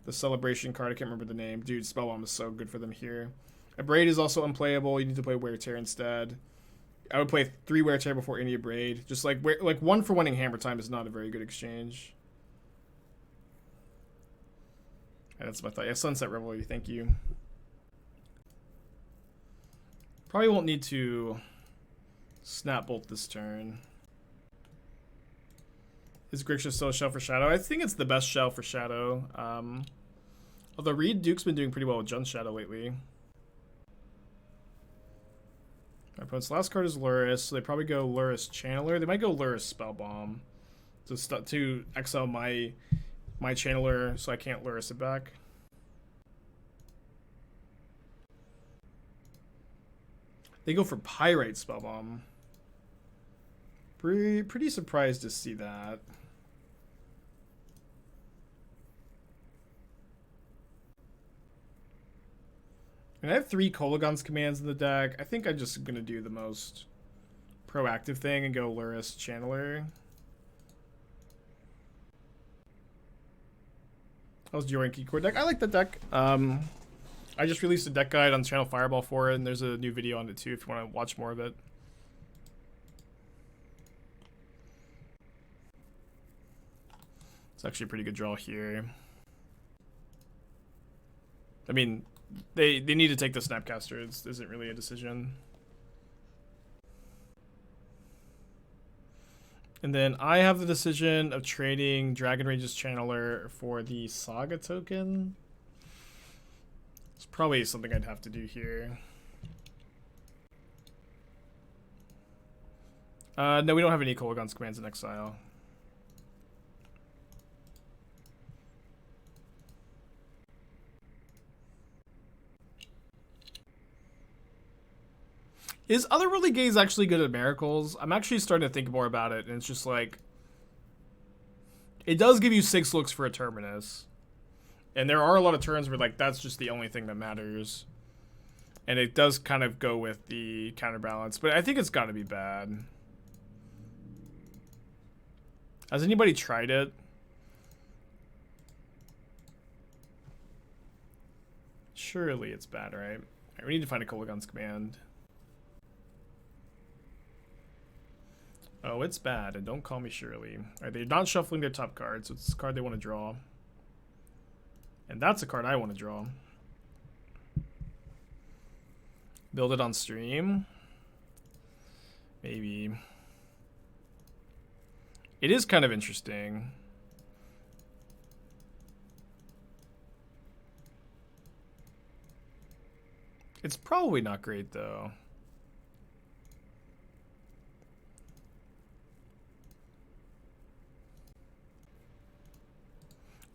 Celebration card. I can't remember the name. Dude, Spellbomb is so good for them here. Abrade is also unplayable. You need to play Wear Tear instead. I would play 3 Wear Tear before any Abrade. Just like 1 for winning Hammer Time is not a very good exchange. That's my thought. Yeah, Sunset Revelry, thank you. Probably won't need to Snap Bolt this turn. Is Grixis still a shell for Shadow? I think it's the best shell for Shadow. Although Reed Duke's been doing pretty well with Jund Shadow lately. My opponent's last card is Lurrus, so they probably go Lurrus Channeler. They might go Lurrus Spellbomb to exile my Channeler so I can't Lurrus it back. They go for Pyrite Spellbomb. Pretty surprised to see that. And I have 3 Kolaghan's commands in the deck. I think I'm just going to do the most proactive thing and go Lurrus Channeler. That was your Key Core deck. I like that deck. I just released a deck guide on Channel Fireball for it, and there's a new video on it too if you want to watch more of it. It's actually a pretty good draw here. I mean, they need to take the Snapcaster. It isn't really a decision. And then I have the decision of trading Dragon Rage's Channeler for the Saga token. It's probably something I'd have to do here. No, we don't have any Kolaghan's commands in exile. Is Otherworldly Gaze actually good at miracles? I'm actually starting to think more about it, and it's just like, it does give you 6 looks for a Terminus. And there are a lot of turns where like that's just the only thing that matters. And it does kind of go with the counterbalance, but I think it's gotta be bad. Has anybody tried it? Surely it's bad, right? Alright, we need to find a Kolaghan's command. Oh, it's bad, and don't call me Shirley. Alright, they're not shuffling their top card, so it's a card they want to draw. And that's a card I want to draw. Build it on stream. Maybe. It is kind of interesting. It's probably not great, though.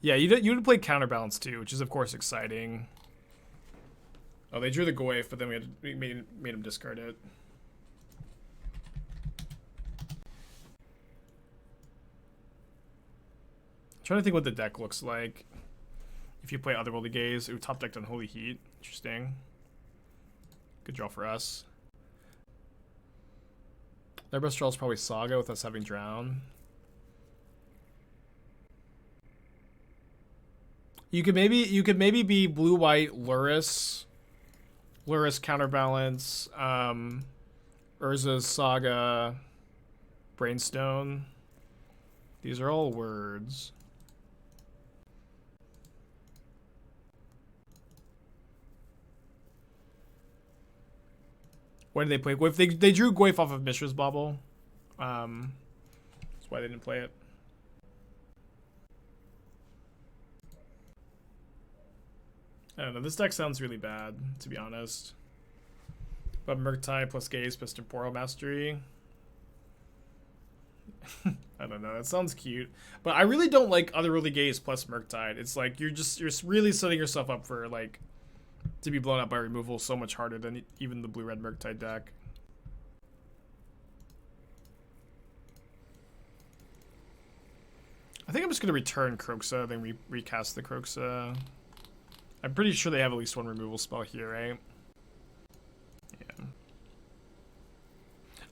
Yeah, you would play Counterbalance too, which is of course exciting. Oh, they drew the Goyf, but then we made him discard it. I'm trying to think what the deck looks like. If you play Otherworldly Gaze, ooh, top decked Unholy Heat. Interesting. Good draw for us. Their best draw is probably Saga with us having Drown. You could maybe be blue-white Lurrus Counterbalance, Urza's Saga, Brainstone. These are all words. Why did they play Goyf? They drew Goyf off of Mishra's Bauble. That's why they didn't play it. I don't know, this deck sounds really bad, to be honest. But Murktide plus Gaze plus Temporal Mastery. I don't know, that sounds cute. But I really don't like Otherworldly Gaze plus Murktide. It's like you're really setting yourself up for like to be blown up by removal so much harder than even the blue-red Murktide deck. I think I'm just gonna return Kroxa, then recast the Kroxa. I'm pretty sure they have at least one removal spell here, right? Yeah.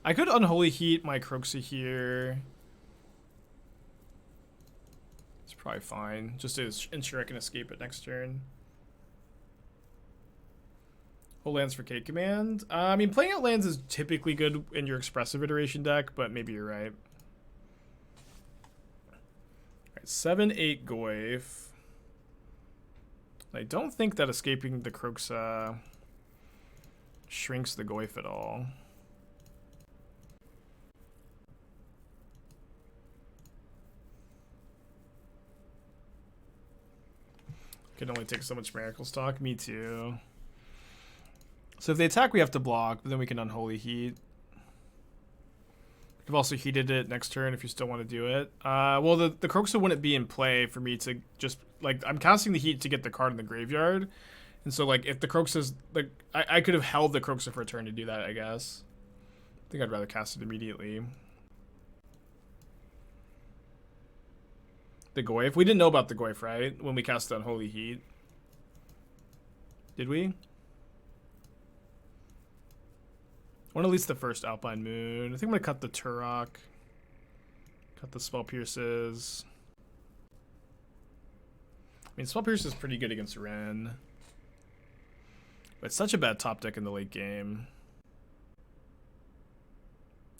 I could Unholy Heat my Kroxa here. It's probably fine, just to ensure I can escape it next turn. Whole lands for K command. I mean, playing out lands is typically good in your Expressive Iteration deck, but maybe you're right. Alright, 7/8 Goyf. I don't think that escaping the Kroxa shrinks the Goyf at all. Can only take so much Miracle Stock. Me too. So if they attack, we have to block, but then we can Unholy Heat. We've also heated it next turn if you still want to do it. Well, the Kroxa wouldn't be in play for me to just, like, I'm casting the Heat to get the card in the graveyard. And so, like, if the Kroxa's, like, I could have held the Kroxa for a turn to do that, I guess. I think I'd rather cast it immediately. The Goyf. We didn't know about the Goyf, right? When we cast the Unholy Heat. Did we? I want to least the first Alpine Moon. I think I'm going to cut the Tourach. Cut the Spell Pierces. I mean, Spell Pierce is pretty good against Ren. But it's such a bad top deck in the late game.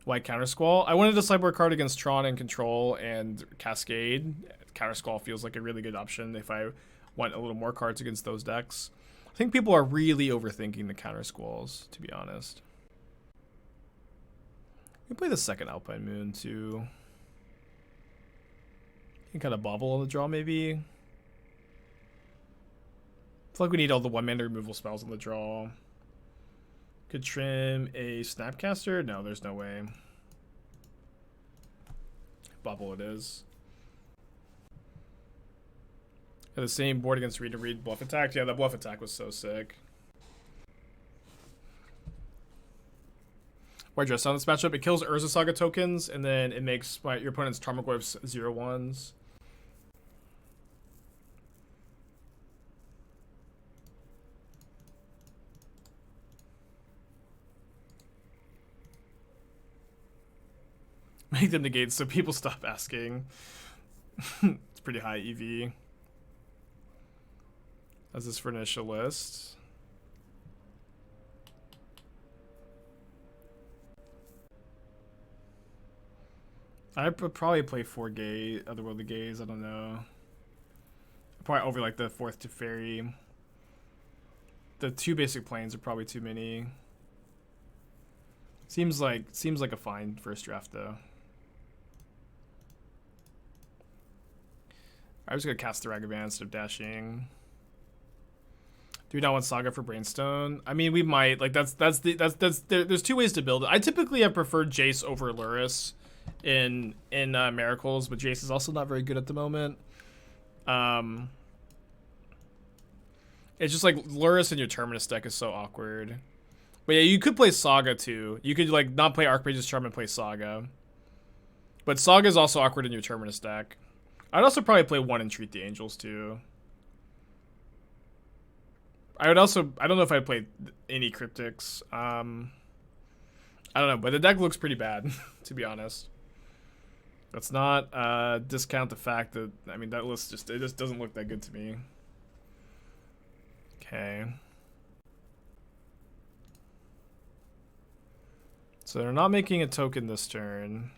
White Countersquall. I wanted a sideboard card against Tron and Control and Cascade. Countersquall feels like a really good option if I want a little more cards against those decks. I think people are really overthinking the Countersqualls, to be honest. We can play the second Alpine Moon too. You can kind of Bauble on the draw, maybe. I feel like we need all the one-mana removal spells on the draw. Could trim a Snapcaster? No, there's no way. Bauble it is. Yeah, the same board against Read to Read Bluff Attack. Yeah, that Bluff Attack was so sick. Why dress down this matchup? It kills Urza Saga tokens, and then it makes your opponent's Tarmogoyfs 0/1s. Make them negate so people stop asking. It's pretty high EV. As this for initial list. I would probably play 4 Otherworldly Gaze, I don't know. Probably over like the 4th to Fairy. The 2 basic planes are probably too many. Seems like a fine first draft though. I was gonna cast the Ragavan instead of dashing. Do we not want Saga for Brainstone? I mean, we might. Like that's there's 2 ways to build it. I typically have preferred Jace over Lurrus in Miracles, but Jace is also not very good at the moment. It's just like Lurrus in your Terminus deck is so awkward. But yeah, you could play Saga too. You could like not play Archmage's Charm and play Saga. But Saga is also awkward in your Terminus deck. I'd also probably play 1 and Treat the Angels too. I don't know if I'd play any Cryptics. I don't know, but the deck looks pretty bad, to be honest. Let's not discount the fact that, I mean, that list just doesn't look that good to me. Okay. So they're not making a token this turn.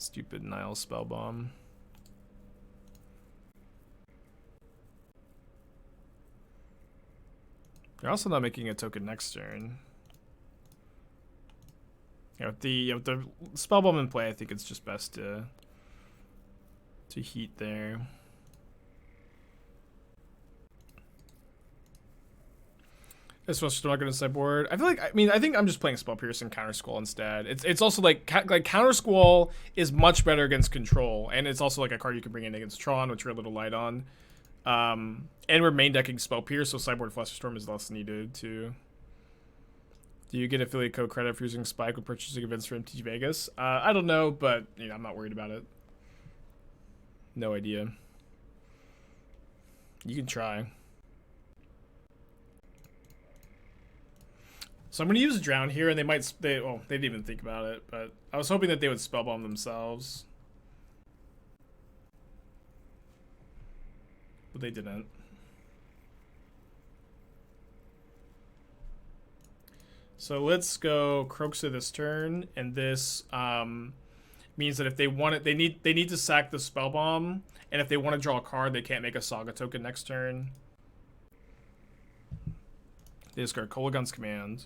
Stupid Nile Spellbomb. They're also not making a token next turn. With the Spellbomb in play, I think it's just best to heat there. Especially not going to sideboard. I think I'm just playing Spell Pierce and Countersquall instead. It's also like Countersquall is much better against Control, and it's also like a card you can bring in against Tron, which we're a little light on. And we're main decking Spell Pierce, so Sideboard Flusterstorm is less needed too. Do you get affiliate code credit for using Spike when purchasing events for MTG Vegas? I don't know, but I'm not worried about it. No idea. You can try. So I'm going to use Drown here, and they didn't even think about it, but I was hoping that they would Spellbomb themselves. But they didn't. So let's go Kroxa this turn, and this means that if they want it, they need to sack the Spellbomb, and if they want to draw a card, they can't make a Saga token next turn. They discard Kolaghan's Command.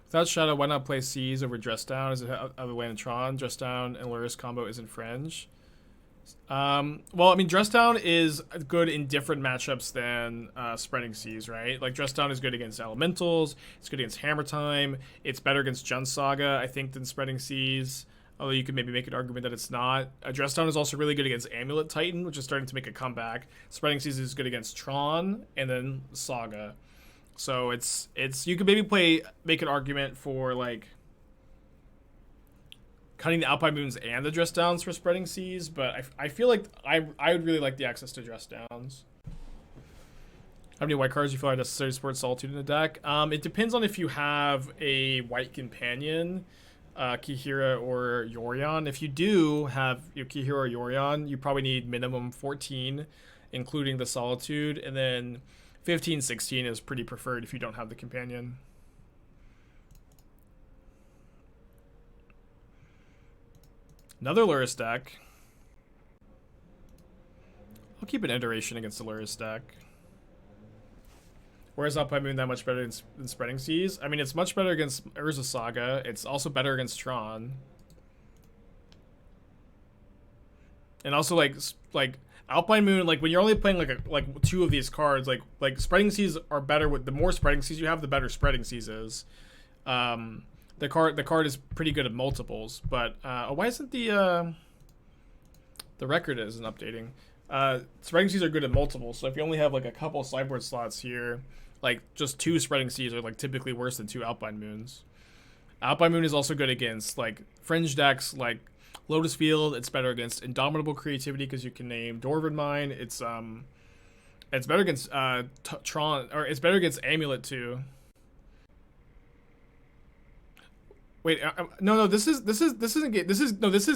Without Shadow, why not play Seas over Dress Down? Is it other way in Tron? Dress Down and Lurrus combo isn't Fringe. Well, I mean, Dress Down is good in different matchups than Spreading Seas, right? Like, Dress Down is good against Elementals. It's good against Hammer Time. It's better against Jund Saga, I think, than Spreading Seas. Although you could maybe make an argument that it's not. Dress Down is also really good against Amulet Titan, which is starting to make a comeback. Spreading Seas is good against Tron and then Saga. So it's you could maybe make an argument for like cutting the Alpine Moons and the Dress Downs for Spreading Seas, but I feel like I would really like the access to Dress Downs. How many white cards do you feel are necessary to support Solitude in the deck? It depends on if you have a white companion, Kihira or Yorion. If you do have Kihira or Yorion, you probably need minimum 14, including the Solitude, and then 15, 16 is pretty preferred if you don't have the companion. Another Lurrus deck. I'll keep an iteration against the Lurrus deck. Where is Alpine Moon that much better than Spreading Seas? I mean, it's much better against Urza Saga. It's also better against Tron. And also, like Alpine Moon, like when you're only playing like 2 of these cards, like Spreading Seas are better with the more Spreading Seas you have, the better Spreading Seas is. The card is pretty good at multiples, but why isn't the record isn't updating? Spreading seas are good at multiple, so if you only have like a couple sideboard slots here, like just 2 spreading seas are like typically worse than 2 Alpine Moons. Alpine Moon is also good against like fringe decks like Lotus Field. It's better against Indomitable Creativity because you can name Dwarven Mine. It's better against Tron, or it's better against Amulet too. Wait, no, this is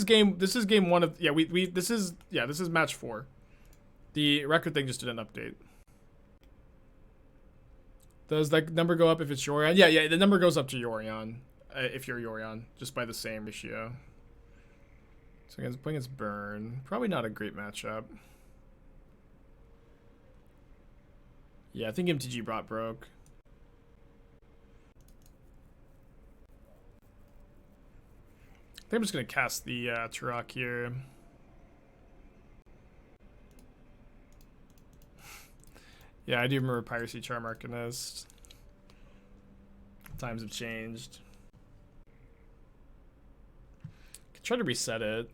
game 1 of, yeah, this is match 4. The record thing just did an update. Does that number go up if it's Yorion? Yeah, the number goes up to Yorion if you're Yorion, just by the same ratio. So against playing against Burn, probably not a great matchup. Yeah, I think MTG brought broke. I think I'm just gonna cast the Tourach here. Yeah, I do remember Piracy Charm Arcanist. Times have changed. Could try to reset it.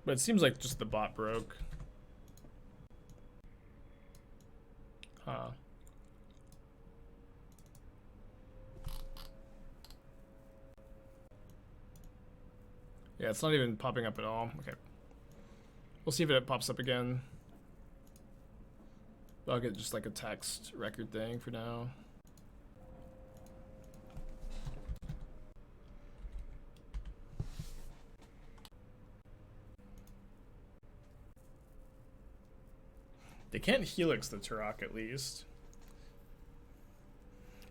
But it seems like just the bot broke. Huh. Yeah, it's not even popping up at all. Okay. We'll see if it pops up again. I'll get just like a text record thing for now. They can't Helix the Tourach at least.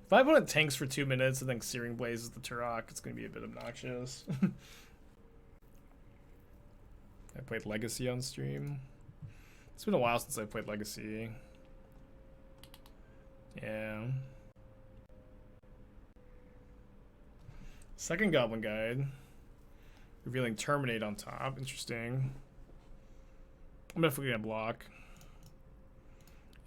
If my opponent tanks for 2 minutes and then Searing Blazes the Tourach, it's going to be a bit obnoxious. I played Legacy on stream. It's been a while since I played Legacy. Yeah. Second Goblin Guide. Revealing Terminate on top. Interesting. I'm definitely going to block.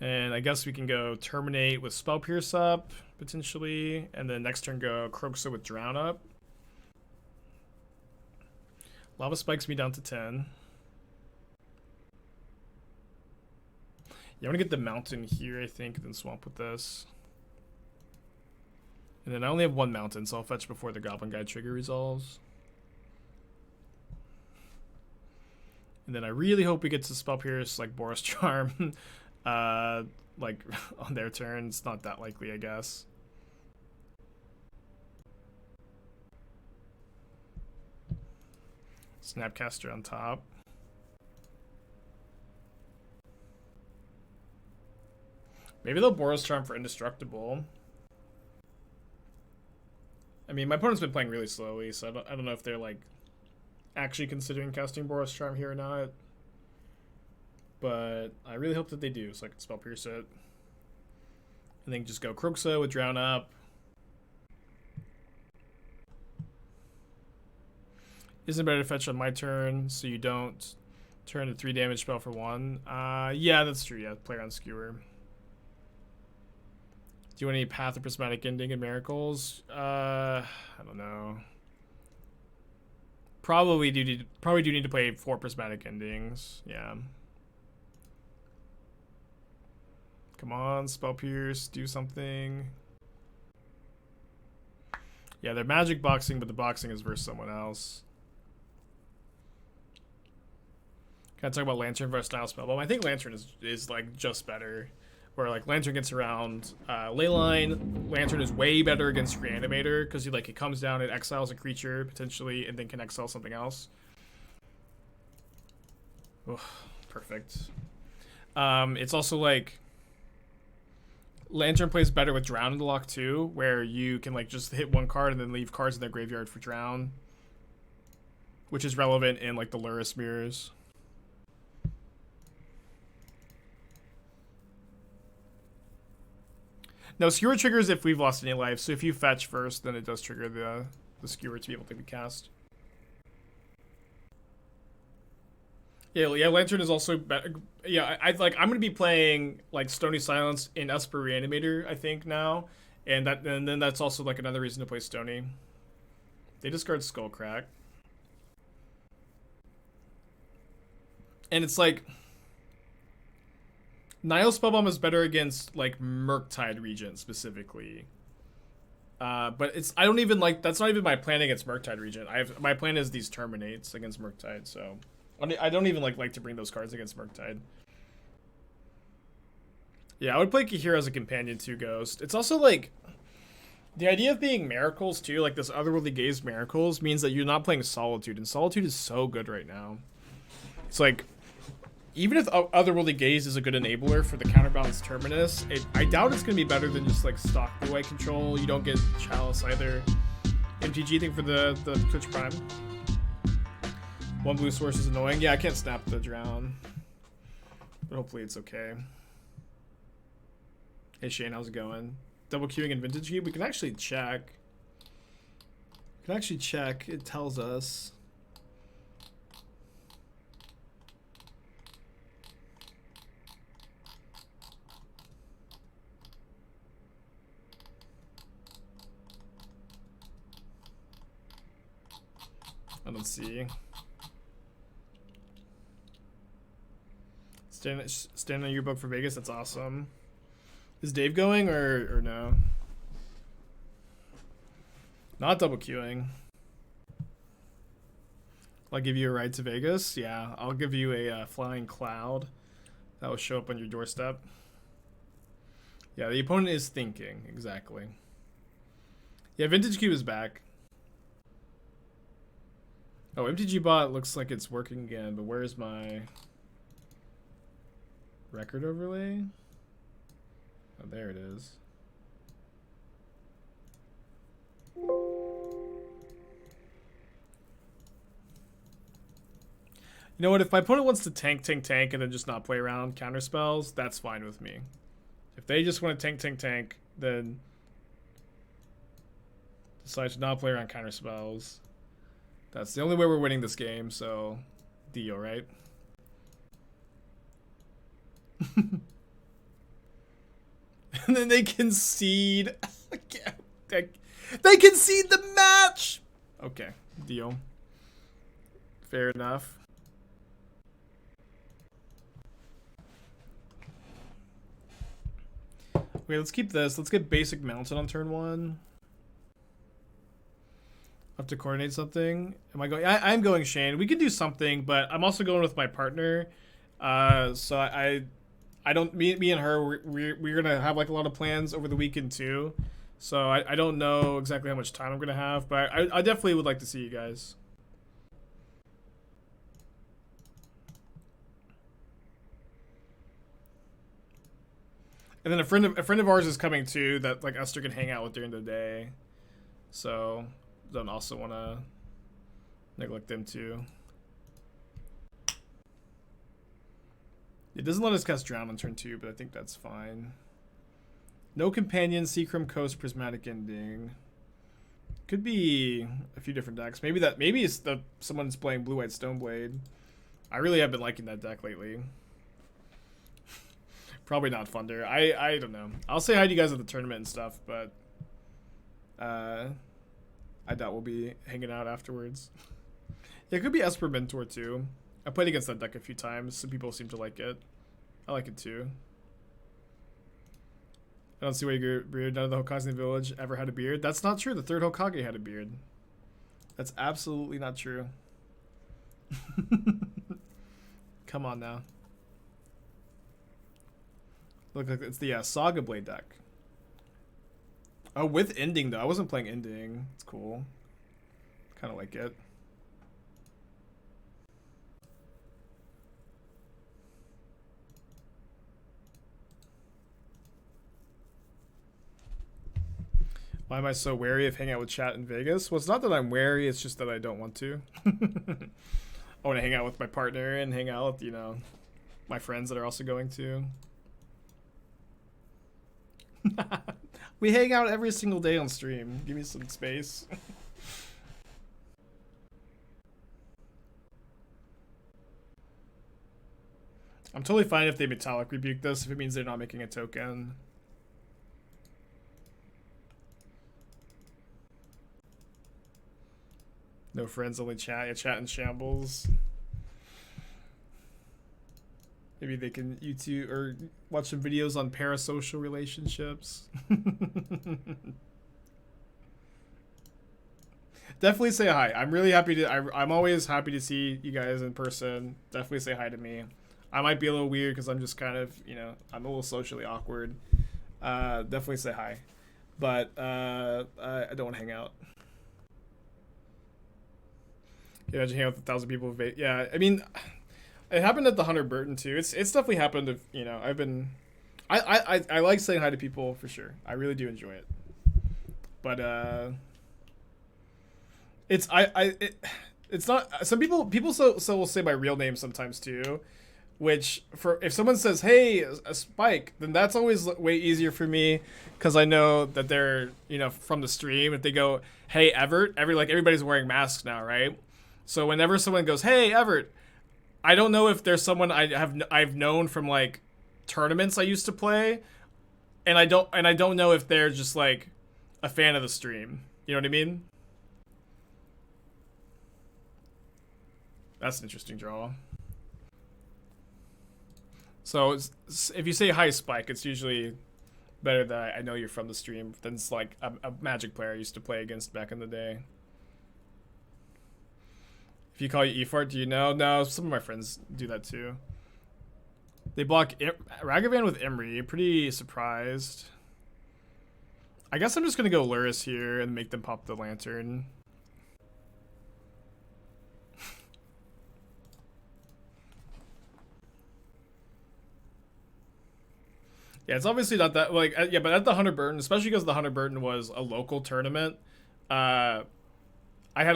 And I guess we can go Terminate with Spell Pierce up, potentially. And then next turn go Kroxa with Drown up. Lava spikes me down to 10. Yeah, I'm gonna get the mountain here, I think, then swamp with this. And then I only have 1 mountain, so I'll fetch before the Goblin Guide trigger resolves. And then I really hope we get to Spell Pierce like Boros Charm. Like on their turn. It's not that likely, I guess. Snapcaster on top. Maybe they'll Boros Charm for Indestructible. I mean, my opponent's been playing really slowly, so I don't know if they're like actually considering casting Boros Charm here or not. But I really hope that they do, so I can Spell Pierce it. And then just go Kroxa with Drown up. Isn't it better to fetch on my turn so you don't turn a 3 damage spell for 1? Yeah, that's true. Yeah, play around Skewer. Do you want any Path of Prismatic Ending and Miracles? I don't know. Probably do need to play 4 Prismatic Endings. Yeah. Come on, Spell Pierce, do something. Yeah, they're magic boxing, but the boxing is versus someone else. Can I talk about Lantern versus Style Spellbomb? I think Lantern is like just better. Where like Lantern gets around Leyline. Lantern is way better against Reanimator because it comes down, it exiles a creature potentially, and then can exile something else. Oh, perfect. It's also like Lantern plays better with Drown in the Loch too, where you can like just hit 1 card and then leave cards in their graveyard for Drown, which is relevant in like the Lurrus mirrors. No, Skewer triggers if we've lost any life, so if you fetch first, then it does trigger the Skewer to be able to be cast. Yeah, Lantern is also better. Yeah, I'm gonna be playing like Stony Silence in Esper Reanimator, I think now, and then that's also like another reason to play Stony. They discard Skullcrack. And it's like Nile Spellbomb is better against like Murktide Regent specifically. But it's I don't even like that's not even my plan against Murktide Regent. My plan is these Terminates against Murktide, so I don't even like to bring those cards against Murktide. Yeah, I would play Kahira as a companion to Ghost. It's also like the idea of being Miracles too, like this Otherworldly Gaze Miracles, means that you're not playing Solitude, and Solitude is so good right now. It's like even if Otherworldly Gaze is a good enabler for the counterbalance Terminus, I doubt it's going to be better than just like stock blue-white control. You don't get Chalice either. MTG thing for the Twitch Prime. One blue source is annoying. Yeah, I can't snap the Drown. But hopefully it's okay. Hey Shane, how's it going? Double queuing in Vintage Cube? We can actually check. It tells us. I don't see. Stand on your book for Vegas. That's awesome. Is Dave going or no? Not double queuing. I'll give you a ride to Vegas. Yeah, I'll give you a flying cloud that will show up on your doorstep. Yeah, the opponent is thinking exactly. Yeah, Vintage Cube is back. Oh, MTG bot looks like it's working again, but where's my record overlay? Oh, there it is. You know what? If my opponent wants to tank, and then just not play around counter spells, that's fine with me. If they just want to tank, then decide to not play around counter spells. That's the only way we're winning this game, so deal, right? And then they concede. They concede the match! Okay, deal. Fair enough. Okay, let's keep this. Let's get basic mounted on turn 1. Have to coordinate something. Am I going? I'm going Shane. We could do something, but I'm also going with my partner. So I don't. Me and her. We're gonna have like a lot of plans over the weekend too. So I don't know exactly how much time I'm gonna have, but I definitely would like to see you guys. And then a friend of ours is coming too that like Esther can hang out with during the day. So don't also want to neglect them too. It doesn't let us cast Drown on turn 2, but I think that's fine. No companion, Seacrum Coast, Prismatic Ending. Could be a few different decks. Maybe it's someone's playing Blue-White Stoneblade. I really have been liking that deck lately. Probably not Thunder. I don't know. I'll say hi to you guys at the tournament and stuff, but I doubt we'll be hanging out afterwards. Yeah, it could be Esper Mentor too. I played against that deck a few times. Some people seem to like it. I like it too. I don't see why your beard. None of the Hokage in the village ever had a beard. That's not true. The third Hokage had a beard. That's absolutely not true. Come on now. Look, it's the Saga Blade deck. Oh, with Ending though. I wasn't playing Ending. It's cool. Kind of like it. Why am I so wary of hanging out with chat in Vegas? Well, it's not that I'm wary, it's just that I don't want to. I want to hang out with my partner and hang out with, you know, my friends that are also going to. We hang out every single day on stream. Give me some space. I'm totally fine if they Metallic Rebuke this, if it means they're not making a token. No friends, only chat. Yeah, chat in shambles. Maybe they can YouTube or watch some videos on parasocial relationships. Definitely say hi. I'm really happy to. I'm always happy to see you guys in person. Definitely say hi to me. I might be a little weird because I'm just kind of, you know, I'm a little socially awkward. Definitely say hi, but I don't want to hang out. Yeah, imagine hanging out with 1,000 people. Yeah, I mean, it happened at the Hunter Burton too. It's definitely happened. If you know, I like saying hi to people for sure. I really do enjoy it, but it's not. Some people so will say my real name sometimes too, which for if someone says hey a Spike, then that's always way easier for me because I know that they're, you know, from the stream. If they go hey Everett, everybody's wearing masks now, right? So whenever someone goes hey Everett, I don't know if there's someone I've known from like tournaments I used to play, and I don't know if they're just like a fan of the stream. You know what I mean? That's an interesting draw. So if you say hi Spike, it's usually better that I know you're from the stream than it's like a Magic player I used to play against back in the day. If you call you Efart, do you know? No, some of my friends do that too. They block Ragavan with Emery. Pretty surprised. I guess I'm just going to go Lurrus here and make them pop the Lantern. Yeah, it's obviously not that, like, yeah, but at the Hunter Burton, especially because the Hunter Burton was a local tournament, I had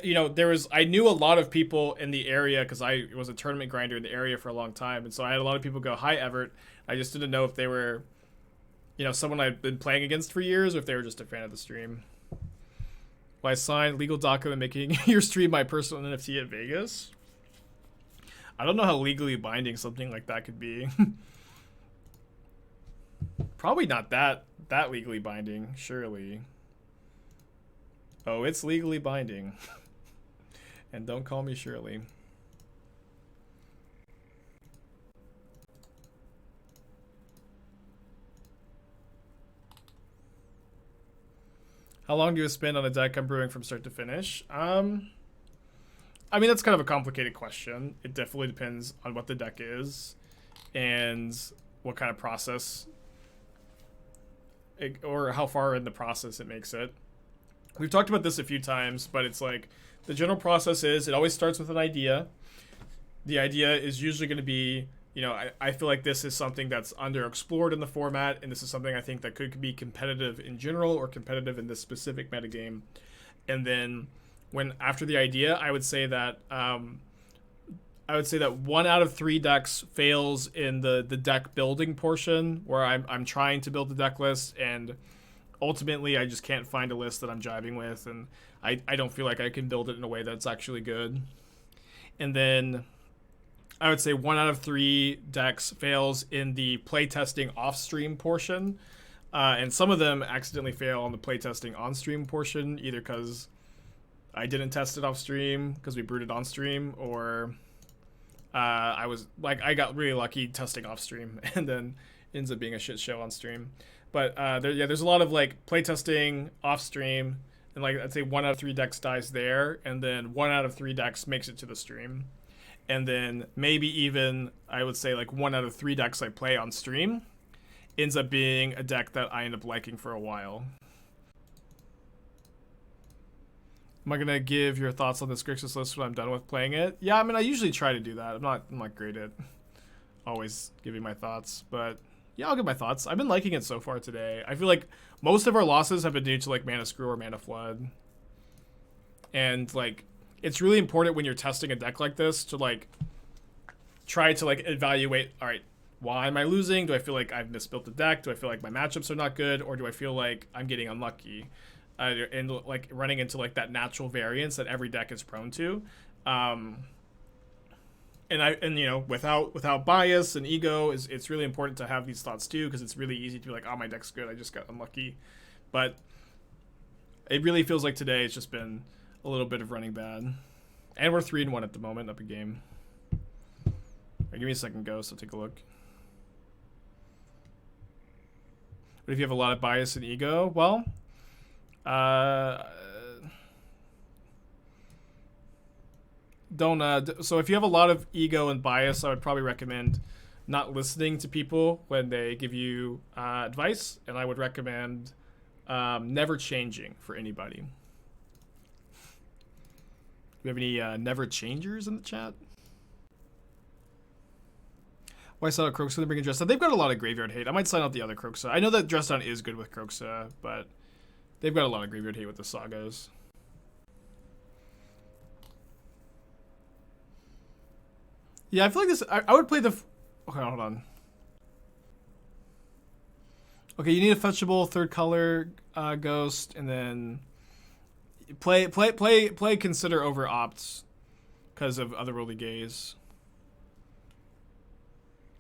you know, I knew a lot of people in the area because I was a tournament grinder in the area for a long time, and so I had a lot of people go, hi, Everett. I just didn't know if they were, you know, someone I'd been playing against for years, or if they were just a fan of the stream. Well, I signed legal document making your stream my personal NFT at Vegas. I don't know how legally binding something like that could be. Probably not that legally binding, surely. Oh, it's legally binding. And don't call me Shirley. How long do you spend on a deck I'm brewing from start to finish? I mean, that's kind of a complicated question. It definitely depends on what the deck is and what kind of process or how far in the process it makes it. We've talked about this a few times, but it's like the general process is it always starts with an idea. The idea is usually going to be, you know, I feel like this is something that's underexplored in the format, and this is something I think that could be competitive in general or competitive in this specific metagame. And then after the idea, I would say that 1 out of 3 decks fails in the deck building portion, where I'm trying to build the deck list, and ultimately I just can't find a list that I'm jiving with, and I don't feel like I can build it in a way that's actually good. And then I would say 1 out of 3 decks fails in the playtesting off-stream portion, and some of them accidentally fail on the playtesting on-stream portion, either because I didn't test it off-stream because we brewed it on-stream, or I got really lucky testing off stream and then ends up being a shit show on stream. But there's a lot of like playtesting off stream, and like I'd say 1 out of 3 decks dies there, and then 1 out of 3 decks makes it to the stream, and then maybe even I would say like 1 out of 3 decks I play on stream ends up being a deck that I end up liking for a while. Am I gonna give your thoughts on this Grixis list when I'm done with playing it? Yeah, I mean, I usually try to do that. I'm not great at always giving my thoughts, but yeah, I'll give my thoughts. I've been liking it so far today. I feel like most of our losses have been due to like Mana Screw or Mana Flood, and like it's really important when you're testing a deck like this to like try to like evaluate. All right, why am I losing? Do I feel like I've misbuilt the deck? Do I feel like my matchups are not good, or do I feel like I'm getting unlucky? And like running into like that natural variance that every deck is prone to, and you know, without bias and ego, it's really important to have these thoughts too, because it's really easy to be like, oh, my deck's good, I just got unlucky. But it really feels like today it's just been a little bit of running bad. And we're 3-1 at the moment, up a game. Right, give me a second go, so take a look. But if you have a lot of bias and ego, well, so if you have a lot of ego and bias, I would probably recommend not listening to people when they give you advice, and I would recommend never changing for anybody. Do we have any never changers in the chat? Why sell out Kroxa and bring in Dress Down? They've got a lot of graveyard hate. I might sign out the other Kroxa. I know that Dress Down is good with Kroxa, but they've got a lot of graveyard hate with the Sagas. Yeah, I feel like this... I would play the... Okay, hold on. Okay, you need a fetchable third color ghost, and then play Consider over Opts because of Otherworldly Gaze.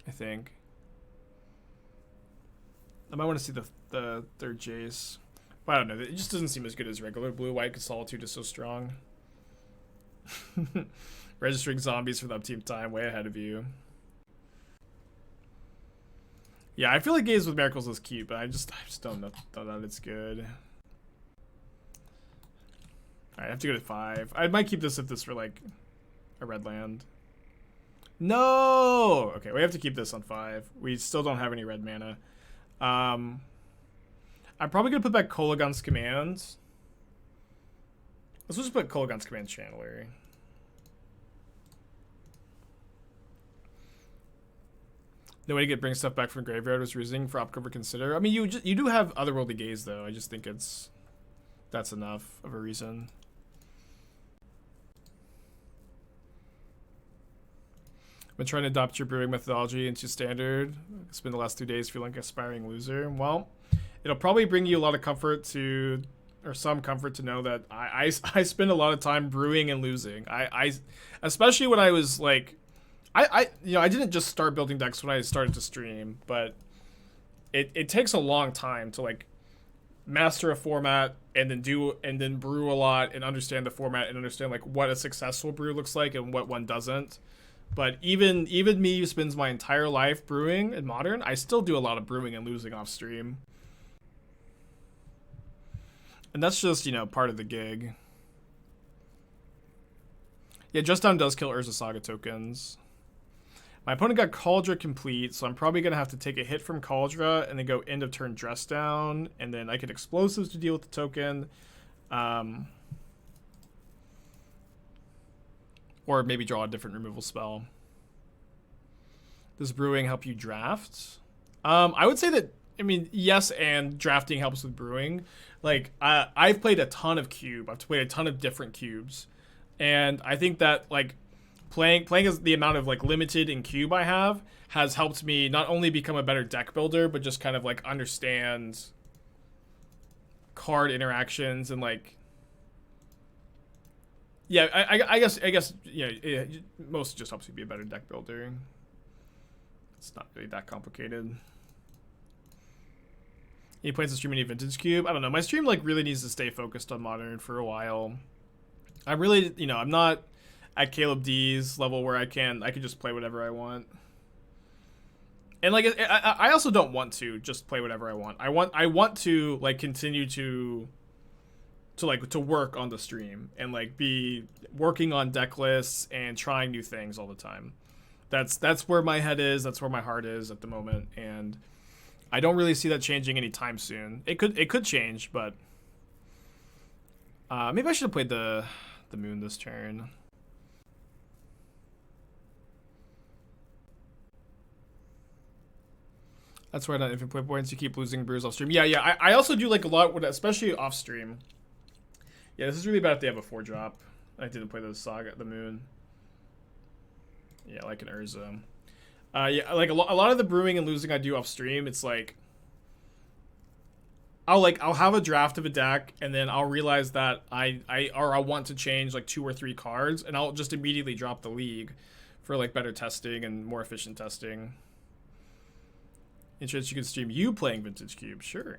I think. I might want to see the third Jace. But I don't know. It just doesn't seem as good as regular blue. White because Solitude is so strong. Registering zombies for the upteam time. Way ahead of you. Yeah, I feel like Gaze with Miracles is cute, but I just don't know that it's good. Alright, I have to go to 5. I might keep this if this were like a red land. No! Okay, we have to keep this on 5. We still don't have any red mana. I'm probably going to put back Kolaghan's commands. Let's just put Kolaghan's command channeler. No way to bring stuff back from graveyard was using for Opcover Consider. I mean, you do have Otherworldly Gaze, though. I just think that's enough of a reason. I've been trying to adopt your brewing methodology into standard. It's been the last 2 days feeling like an aspiring loser. Well, it'll probably bring you a lot of comfort to, or some comfort to know that I spend a lot of time brewing and losing. I especially when I was like, I didn't just start building decks when I started to stream, but it takes a long time to like master a format and then brew a lot and understand the format and understand like what a successful brew looks like and what one doesn't. But even me who spends my entire life brewing in Modern, I still do a lot of brewing and losing off stream. And that's just, part of the gig. Yeah, Just Down does kill Urza Saga tokens. My opponent got Cauldra complete, so I'm probably going to have to take a hit from Cauldra and then go end of turn Dress Down, and then I get Explosives to deal with the token. Or maybe draw a different removal spell. Does brewing help you draft? I would say that, yes, and drafting helps with brewing. Like, I've played a ton of Cube. I've played a ton of different cubes. And I think that, like, playing as the amount of, like, limited in Cube I have has helped me not only become a better deck builder, but just kind of, like, understand card interactions and, like, yeah, I guess it mostly just helps you be a better deck builder. It's not really that complicated. Any plans to stream any Vintage Cube? I don't know. My stream like really needs to stay focused on Modern for a while. I really, I'm not at Caleb D's level where I can just play whatever I want. And like I also don't want to just play whatever I want. I want to like continue to work on the stream and like be working on deck lists and trying new things all the time. That's where my head is. That's where my heart is at the moment, and I don't really see that changing anytime soon. It could change, but maybe I should have played the moon this turn. That's right on Infinite Play Points. You keep losing brews off stream. Yeah. I also do like a lot, especially off stream. Yeah, this is really bad if they have a 4-drop. I didn't play the Saga, the Moon. Yeah, like an Urza. Yeah, like a lot of the brewing and losing I do off stream, it's like I'll have a draft of a deck and then I'll realize that I want to change like 2 or 3 cards and I'll just immediately drop the league for like better testing and more efficient testing. Interested you can stream you playing Vintage Cube, sure.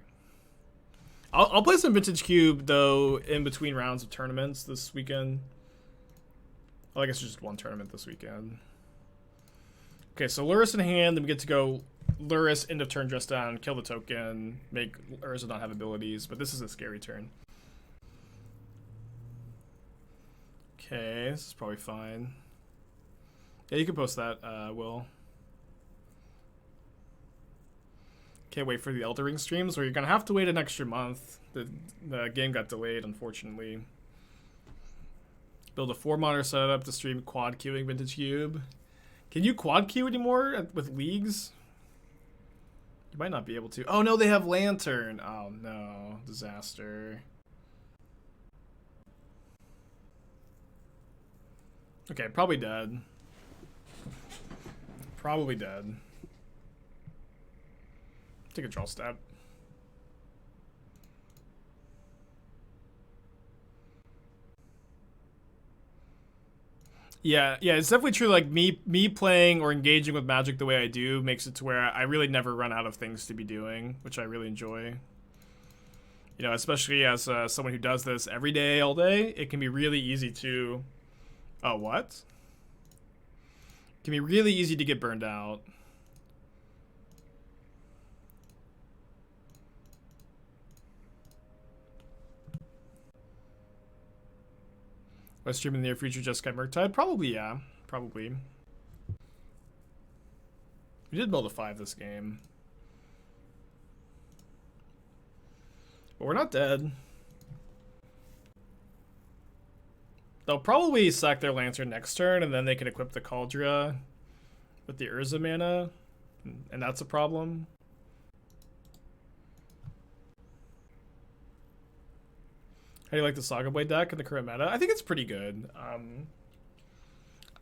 I'll play some Vintage Cube though in between rounds of tournaments this weekend. Well, I guess it's just one tournament this weekend. Okay, so Lurrus in hand, then we get to go Lurrus, end of turn, dress down, kill the token, make Urza not have abilities, but this is a scary turn. Okay, this is probably fine. Yeah, you can post that, Will. Can't wait for the Elder Ring streams, or you're gonna have to wait an extra month. The game got delayed, unfortunately. Build a 4-monitor setup to stream quad queuing Vintage Cube. Can you quad queue anymore with leagues? You might not be able to. Oh no, they have Lantern. Oh no, disaster. Okay, probably dead. Probably dead. Take a draw step. Yeah, it's definitely true. Like me playing or engaging with Magic the way I do makes it to where I really never run out of things to be doing, which I really enjoy. You know, especially as someone who does this every day, all day, it can be really easy to. Oh, what? It can be really easy to get burned out. Will I stream in the near future just Sky Murktide? Probably, yeah. Probably. We did build a 5 this game. But we're not dead. They'll probably sack their Lantern next turn, and then they can equip the Kaldra with the Urza mana. And that's a problem. How do you like the Saga Blade deck in the current meta? I think it's pretty good.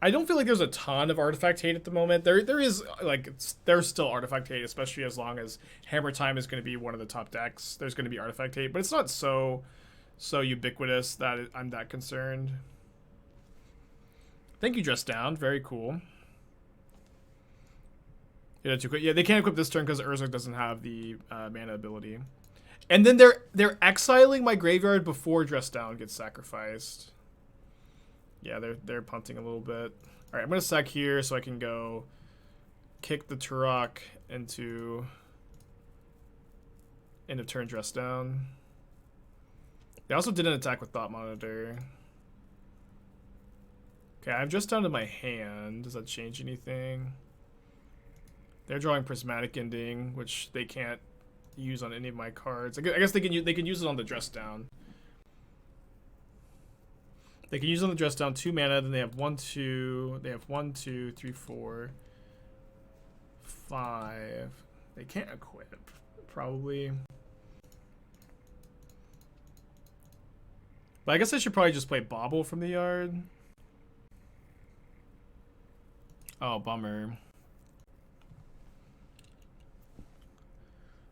I don't feel like there's a ton of artifact hate at the moment. There is, like, there's still artifact hate, especially as long as Hammer Time is going to be one of the top decks. There's going to be artifact hate, but it's not so ubiquitous that I'm that concerned. Thank you, Dress Down. Very cool. Yeah, too quick. Yeah, they can't equip this turn because Urza doesn't have the mana ability. And then they're exiling my graveyard before Dress Down gets sacrificed. Yeah, they're punting a little bit. All right, I'm gonna sack here so I can go kick the Tourach into end of turn Dress Down. They also didn't attack with Thought Monitor. Okay, I've just down to my hand. Does that change anything? They're drawing Prismatic Ending, which they can't use on any of my cards. I guess they can use it on the Dress Down. They can use it on the Dress Down 2 mana. Then they have 1, 2. They have 1, 2, 3, 4, 5. They can't equip, probably. But I guess I should probably just play Bauble from the yard. Oh, bummer.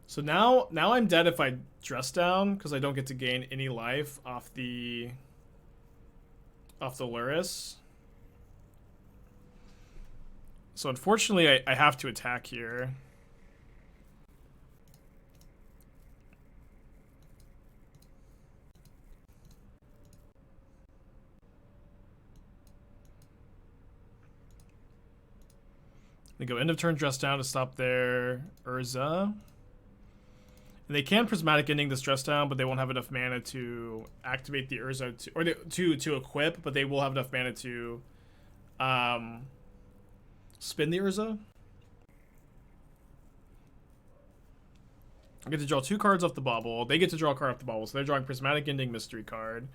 So now I'm dead if I Dress Down because I don't get to gain any life off the Lurrus. So unfortunately I have to attack here. They go end of turn Dress Down to stop their Urza. And they can Prismatic Ending this Dress Down, but they won't have enough mana to activate the Urza to equip, but they will have enough mana to spin the Urza. I get to draw 2 cards off the Bauble. They get to draw a card off the Bauble, so they're drawing Prismatic Ending, Mystery card.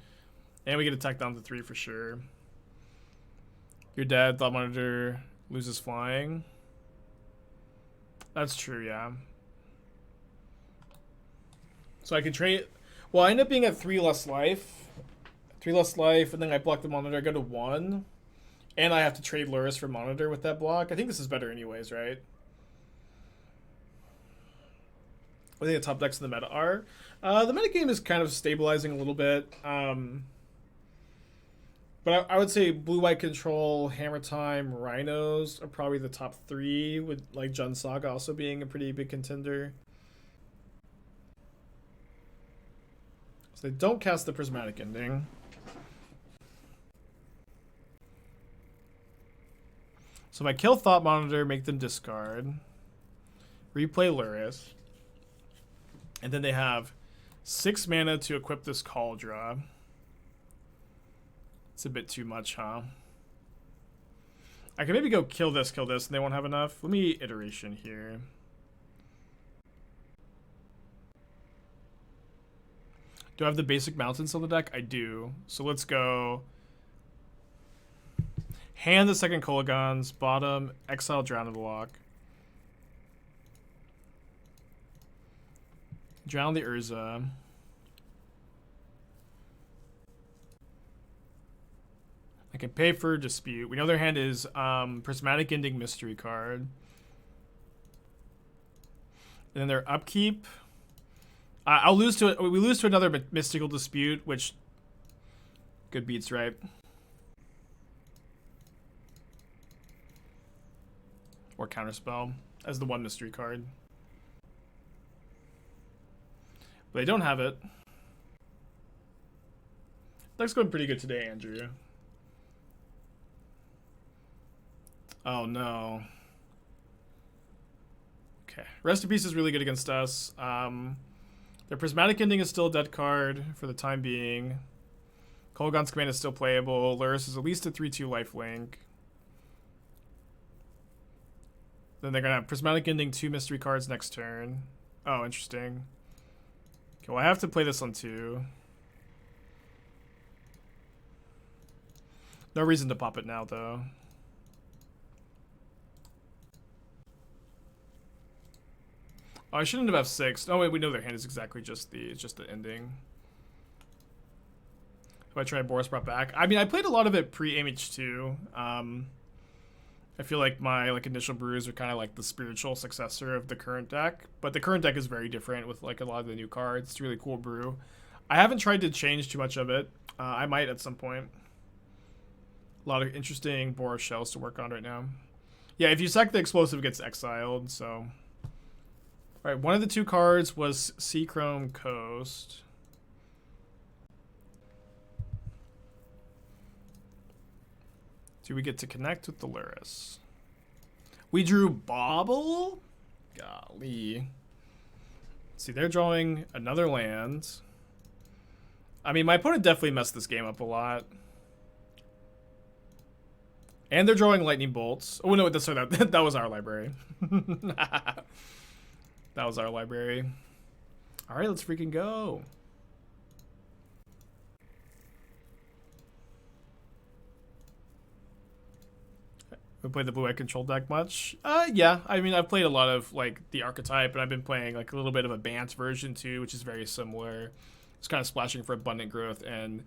And we get attacked down to 3 for sure. You're dead. Thought Monitor loses flying. That's true, yeah. So I can trade. Well, I end up being at 3 less life. 3 less life, and then I block the Monitor. I go to 1. And I have to trade Lurrus for Monitor with that block. I think this is better anyways, right? I think the top decks in the meta are. The meta game is kind of stabilizing a little bit. But I would say Blue-White Control, Hammer Time, Rhinos are probably the top 3, with like Jund Saga also being a pretty big contender. So they don't cast the Prismatic Ending. So if I kill Thought Monitor, make them discard. Replay Lurrus. And then they have 6 mana to equip this Cauldron. It's a bit too much, huh? I can maybe go kill this, and they won't have enough. Let me iteration here. Do I have the basic mountains on the deck? I do. So let's go. Hand the second Kolaghans, bottom, exile Drown of the Loch. Drown the Urza. I can pay for Dispute. We know their hand is Prismatic Ending Mystery card. And then their upkeep. I'll lose to it. We lose to another Mystical Dispute, which good beats, right? Or Counterspell as the 1 mystery card. But they don't have it. Deck's going pretty good today, Andrew. Oh no. Okay. Rest in Peace is really good against us. Their Prismatic Ending is still a dead card for the time being. Kolaghan's Command is still playable. Lurrus is at least a 3/2 lifelink. Then they're going to have Prismatic Ending 2 mystery cards next turn. Oh, interesting. Okay, well I have to play this on 2. No reason to pop it now, though. Oh, I shouldn't have F6. Oh wait, we know their hand is exactly just the ending. If I try Boris brought back, I mean I played a lot of it pre-MH2. I feel like my initial brews are kind of like the spiritual successor of the current deck, but the current deck is very different with like a lot of the new cards. It's a really cool brew. I haven't tried to change too much of it. I might at some point. A lot of interesting Boros shells to work on right now. Yeah, if you sack the explosive, it gets exiled. So, all right, one of the 2 cards was Seachrome Coast. Do we get to connect with the Lurrus? We drew Bauble? Golly. See, they're drawing another land. I mean, my opponent definitely messed this game up a lot. And they're drawing Lightning Bolts. Oh, no, that was our library. That was our library. All right, let's freaking go. We played the blue-white control deck much? Yeah. I mean, I've played a lot of the archetype, and I've been playing a little bit of a Bant version too, which is very similar. It's kind of splashing for Abundant Growth and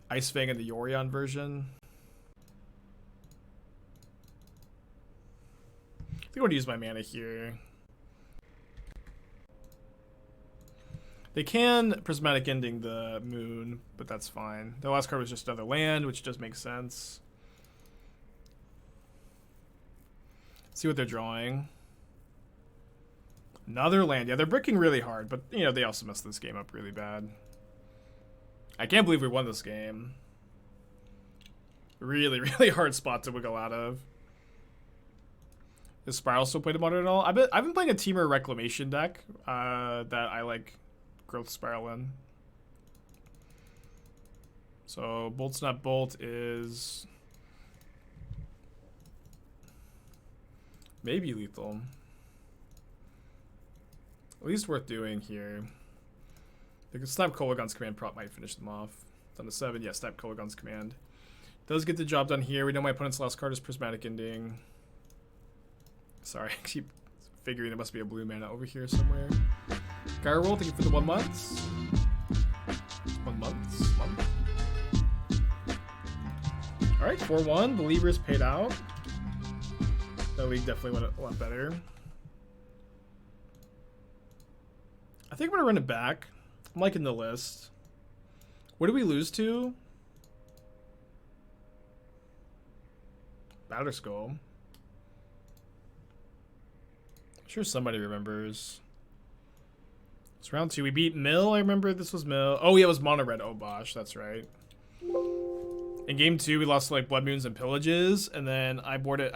Ice Fang and the Yorion version. I think I'm going to use my mana here. They can Prismatic Ending the Moon, but that's fine. The last card was just another land, which does make sense. See what they're drawing. Another land. Yeah, they're bricking really hard, but, they also messed this game up really bad. I can't believe we won this game. Really, really hard spot to wiggle out of. Is Spiral still played modern at all? I've been playing a Teamer Reclamation deck that I like Growth Spiral in. So Bolt Snap Bolt is maybe lethal. At least worth doing here. The Snap Kolaghan's Command prop might finish them off. Down to 7. Yeah, Snap Kolaghan's Command. Does get the job done here. We know my opponent's last card is Prismatic Ending. Sorry, I keep figuring there must be a blue mana over here somewhere. Gyro Roll, thank you for the 1 month. 1 month. Alright, 4-1. Believers paid out. That league definitely went a lot better. I think I'm going to run it back. I'm liking the list. What did we lose to? Countersquall. I'm sure somebody remembers. It's round 2. We beat Mill. I remember this was Mill. Oh, yeah, it was Mono Red Obosh. That's right. In game 2, we lost to, like, Blood Moons and Pillages, and then I boarded...